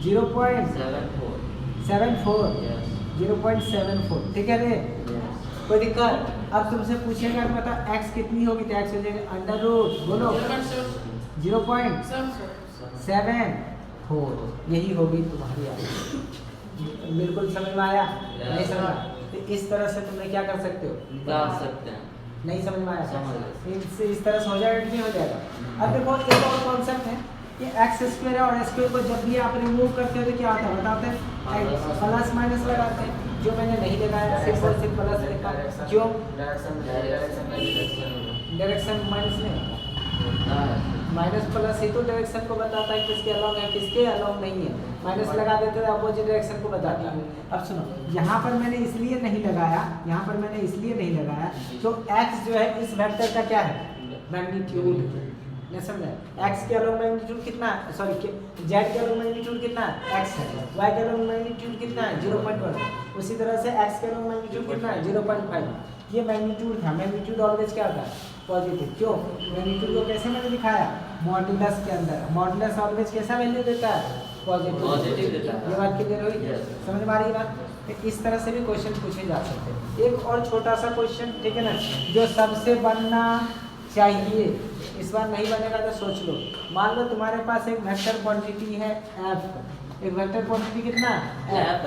S1: 0.74, ठीक है रे, कोई दिक्कत? अब तुमसे पूछेगा कि बता x कितनी होगी तो x हो जाएगा अंडर रूट, बोलो 0.74, यही होगी तुम्हारी आंसर। बिल्कुल समझ में आया? नहीं समझ? तो इस तरह से तुमने क्या कर सकते हो,
S2: निकाल सकते हैं।
S1: नहीं समझ में आया?
S2: समझ
S1: इस तरह से हो जाएगा कि नहीं हो जाएगा? अब देखो एक और कॉन्सेप्ट है कि एक्स स्क्वायर और स्क्वायर को जब भी आप रिमूव करते हो तो क्या होता है बताते हैं? प्लस माइनस लगाते हैं, जो मैंने नहीं लगाया सिर्फ और सिर्फ प्लस लिखा। क्यों? डायरेक्शन माइनस नहीं होता, माइनस प्लस ही तो डायरेक्शन को बताता है किसके अलाउंग है किसके अलाउंग नहीं है। माइनस लगा देते तो अपोजिट डायरेक्शन को बताता है। अब सुनो, यहाँ पर मैंने इसलिए नहीं लगाया, तो x जो है इस वेक्टर का क्या है मैग्नीट्यूड, नहीं समझा? x के अलोंग मैग्नीट्यूड कितना है, सॉरी z के अलोंग मैग्नीट्यूड कितना है x है, y के अलोंग मैग्नीट्यूड कितना है 0.1, उसी तरह से x के अलोंग मैग्नीट्यूड कितना है 0.5। ये मैग्नीट्यूड था, मैग्नीट्यूड ऑलवेज क्या होता है पॉजिटिव। क्यों? मैग्नीट्यूड को कैसे मैंने दिखाया मॉड्यूलस के अंदर, मॉड्यूलस ऑलवेज कैसा वैल्यू देता है पॉजिटिव देता है। ये बात क्लियर हुई? समझ में आ रही है बात? तो इस तरह से भी क्वेश्चन पूछे जा सकते हैं। एक और छोटा सा क्वेश्चन, ठीक है ना, जो सबसे बनना चाहिए, इस बार नहीं बनेगा तो सोच लो। मान लो तुम्हारे पास एक वेक्टर क्वांटिटी है f, एक वेक्टर क्वांटिटी कितना f,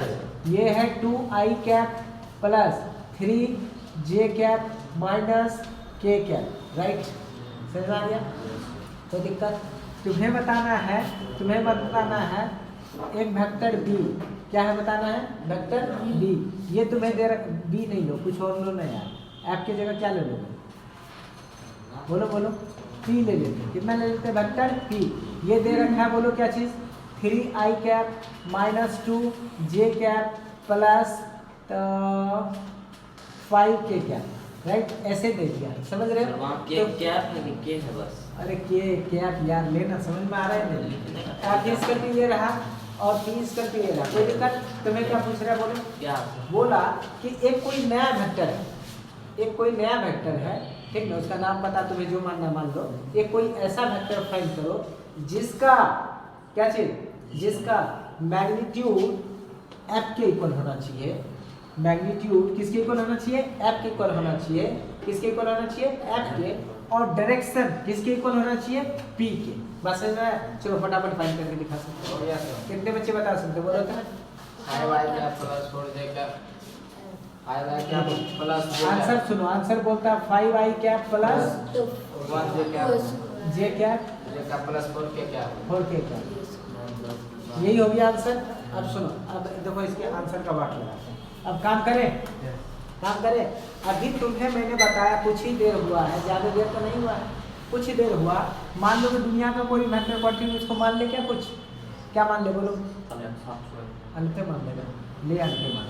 S1: ये है 2i cap plus 3j cap minus k cap, right? समझ आ गया? तो दिक्कत तुम्हें बताना है एक वेक्टर b, क्या है बताना है वेक्टर b। ये तुम्हें दे रख b नहीं लो, कुछ और लो ना यार, f की जगह क्या ले लोगे बोलो p ले लेते। कितना ले लेते वेक्टर p, ये दे रखा है, बोलो क्या चीज़ 3i cap minus 2j cap plus 5k cap, right? ऐसे दे दिया, समझ रहे हो? अरे के कैप यार लेना, समझ में आ रहा है? आप इस करके ये रहा और 30 करके ये रहा, कोई दिक्कत? तुम्हें क्या पूछ रहा है बोलो? क्या बोला कि एक कोई नया वेक्टर है, ठीक ना, उसका नाम पता तुम्हें जो मानना मान लो। एक कोई ऐसा वेक्टर फाइंड करो जिसका क्या चीज, जिसका मैग्नीट्यूड f के इक्वल होना चाहिए, मैग्नीट्यूड किसके इक्वल होना चाहिए f के इक्वल होना चाहिए, किसके इक्वल होना चाहिए f के, और डायरेक्शन किसके इक्वल होना चाहिए p के। बस है ना? चलो फटाफट फाइंड करके दिखा सकते हो। कितने बच्चे बता सकते हो बोलो? आंसर सुनो, आंसर बोलता है 5i cap plus 1j cap plus 4k cap, यही हो गया आंसर। अब सुनो, अब देखो इसके आंसर का बात लगाते हैं। अब काम करें। अभी तुम्हें मैंने बताया कुछ ही देर हुआ है, ज़्यादा देर तो नहीं हुआ है, कुछ ही देर हुआ। मान लो कि दुनिया का कोई वेक्टर क्वांटिटी, उसको मान ले, क्या कुछ क्या मान ले बोलो? अल्फा मान लेगा, ले अल्फा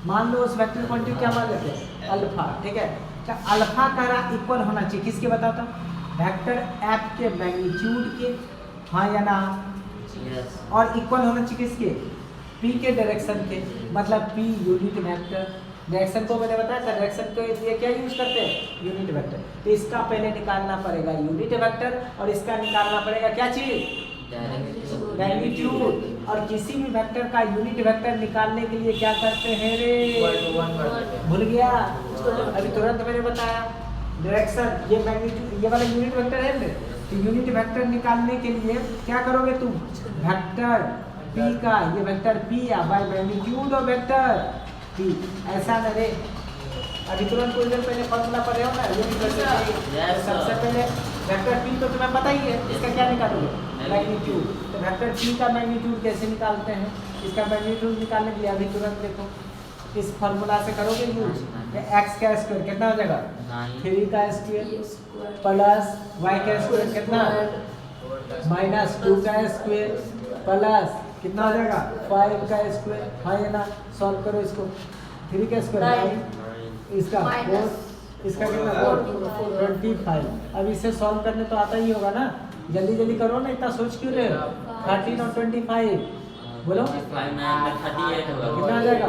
S1: मान लो उस वेक्टर क्वांटिटी क्या मान लेते हैं अल्फा, ठीक है? क्या अल्फा का इक्वल होना चाहिए किसके बताता हूँ वेक्टर f के मैग्नीट्यूड के, हाँ या ना? और इक्वल होना चाहिए किसके p के डायरेक्शन के, मतलब p यूनिट वेक्टर। डायरेक्शन को मैंने बताया था, डायरेक्शन के लिए क्या यूज करते हैं यूनिट वेक्टर। तो इसका पहले निकालना पड़ेगा यूनिट वेक्टर और इसका निकालना पड़ेगा क्या चीज मैग्नीट्यूड। और किसी भी वेक्टर का यूनिट वेक्टर निकालने के लिए क्या करते हैं रे? भूल गया? अभी तुरंत मैंने बताया डायरेक्शन, ये मैग्नीट्यूड, ये वाला यूनिट वेक्टर है ना, तो यूनिट वेक्टर निकालने के लिए क्या करोगे तुम? वेक्टर p का, ये वेक्टर p या bye magnitude of vector p, ऐसा न रे। अभी तुरंत कुछ देर पहले फॉर्मूला पढ़ रहे हो ना यूनिट वेक्टर की, सबसे पहले वेक्टर p तो तुम्हें पता ही है, इसका क्या निकालोगे? मैग्नीट्यूड। तो वेक्टर p का मैग्नीट्यूड कैसे निकालते हैं? इसका मैग्नीट्यूड निकालने के लिए अभी तुरंत देखो, इस फॉर्मूला से करोगे यूज, x का स्क्वायर कितना हो जाएगा? 3 का स्क्वायर प्लस y का स्क्वायर कितना? माइनस 2 का स्क्वायर प्लस कितना हो जाएगा? 5 का स्क्वायर, हाँ है ना? सॉल्व करो इसको, 3 का स्क्वायर 9, इसका 4, इसका कितना? 25। अब इसे सॉल्व करने तो आता ही होगा ना, जल्दी जल्दी करो ना, इतना सोच क्यों रहे हो? 13 और 25 बोलो कितना आ जाएगा?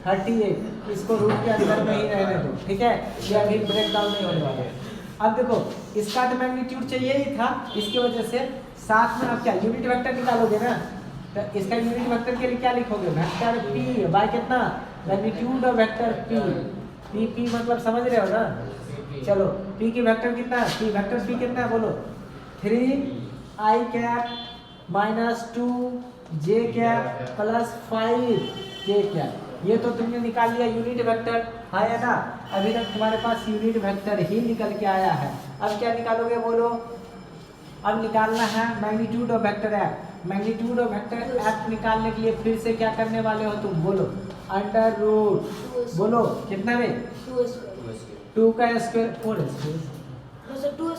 S1: 38। इसको रूट के अंदर में ही रहने दो, ठीक है? ये अभी ब्रेक डाउन नहीं होने वाला है। अब देखो, इसका तो मैग्नीट्यूड चाहिए ही था, इसकी वजह से साथ में आप क्या यूनिट वेक्टर निकालोगे ना, तो इसका यूनिट वेक्टर के लिए क्या लिखोगे? वेक्टर p बाय कितना? मैग्नीट्यूड ऑफ वेक्टर p मतलब समझ रहे हो ना? चलो p की वेक्टर कितना है? p वेक्टर p कितना है बोलो? 3i cap minus 2j cap plus 5k cap. ये तो तुमने निकाल लिया यूनिट वेक्टर, हाँ या ना? अभी तक तुम्हारे पास यूनिट वेक्टर ही निकल के आया है। अब क्या निकालोगे बोलो? अब निकालना है magnitude of vector f। Magnitude of vector f निकालने के लिए फिर से क्या करने वाले हो तुम बोलो? अंडर रूट, बोलो कितना में? 2 का स्क्वायर 4 स्क्वायर,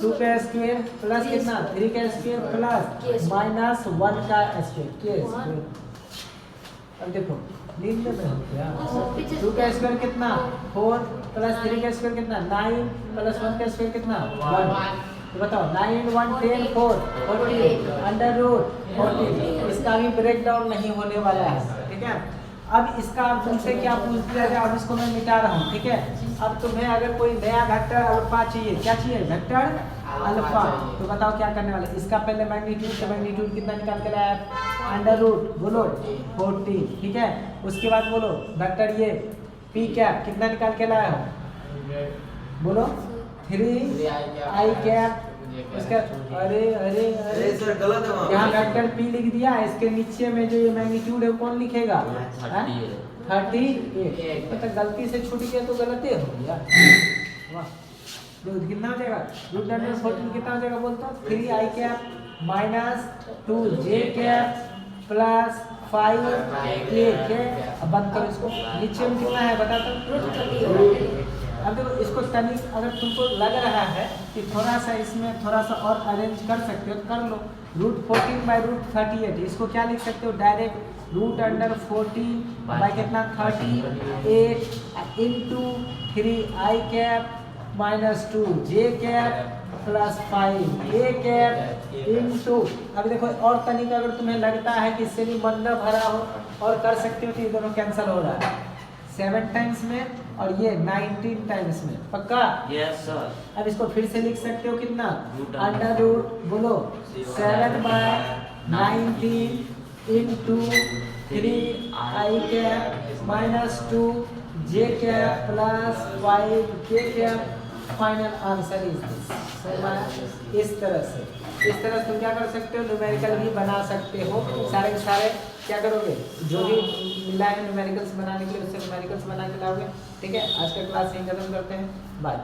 S1: 2 का स्क्वायर प्लस कितना? 3 का स्क्वायर प्लस माइनस 1 का स्क्वायर के स्क्वायर। अब देखो नींद में हो गया। 2 का स्क्वायर कितना? 4 प्लस 3 का स्क्वायर कितना? 9 प्लस 1 का स्क्वायर कितना? 1। तो बताओ 9 1 10 4 14 अंडर रूट 14। इसका भी ब्रेक डाउन नहीं होने वाला है, ठीक है? अब इसका तुमसे क्या पूछ दिया जाए, अब इसको मैं मिटा रहा हूँ, ठीक है? अब तुम्हें अगर कोई नया वेक्टर अल्फा चाहिए, क्या चाहिए? Vector alpha. तो बताओ क्या करने वाले? इसका पहले मैग्नीट्यूड, का मैग्नीट्यूड कितना निकाल के लाया? अंडर रूट बोलो 14, ठीक है? उसके बाद बोलो वेक्टर ये p कैप कितना निकाल के लाया हो? बोलो 3i कैप। इसका अरे अरे अरे
S4: सर गलत है,
S1: यहाँ वेक्टर p लिख दिया, इसके नीचे में जो ये मैग्नीट्यूड है कौन लिखेगा? 38। तो गलती से छूट गया तो गलती हो गया। वाह, देखो कितना हो जाएगा? रूट अंडर 14 कितना हो जाएगा बोलता? 3i cap minus 2j cap plus 5k cap. अब बंद करो इसको, नीचे में कितना है बताता? अब देखो इसको तनिक अगर तुमको लग रहा है कि थोड़ा सा इसमें थोड़ा सा और अरेंज कर सकते हो कर लो। रूट 14 बाई रूट 38, इसको क्या लिख सकते हो? डायरेक्ट रूट अंडर 14 बाई कितना? 38 into 3i cap minus 2j cap plus 5k cap into. अभी देखो और तनिक अगर तुम्हें लगता है कि इससे भी बंदा भरा हो और कर सकते हो तो ये दोनों कैंसिल हो रहा है 7 टाइम्स में और ये 19 टाइम्स में, पक्का?
S2: Yes sir.
S1: अब इसको फिर से लिख सकते हो कितना? अंडर रूट बोलो 7 by 19 into 3i cap minus 2j cap plus 5k cap. Final answer is this. इस तरह तुम क्या कर सकते हो? न्यूमेरिकल भी बना सकते हो। सारे के सारे क्या करोगे? जो भी मिला है न्यूमेरिकल्स बनाने के लिए उससे न्यूमेरिकल्स बना के लाओगे, ठीक है? आज का क्लास यहीं खत्म करते हैं, बाय।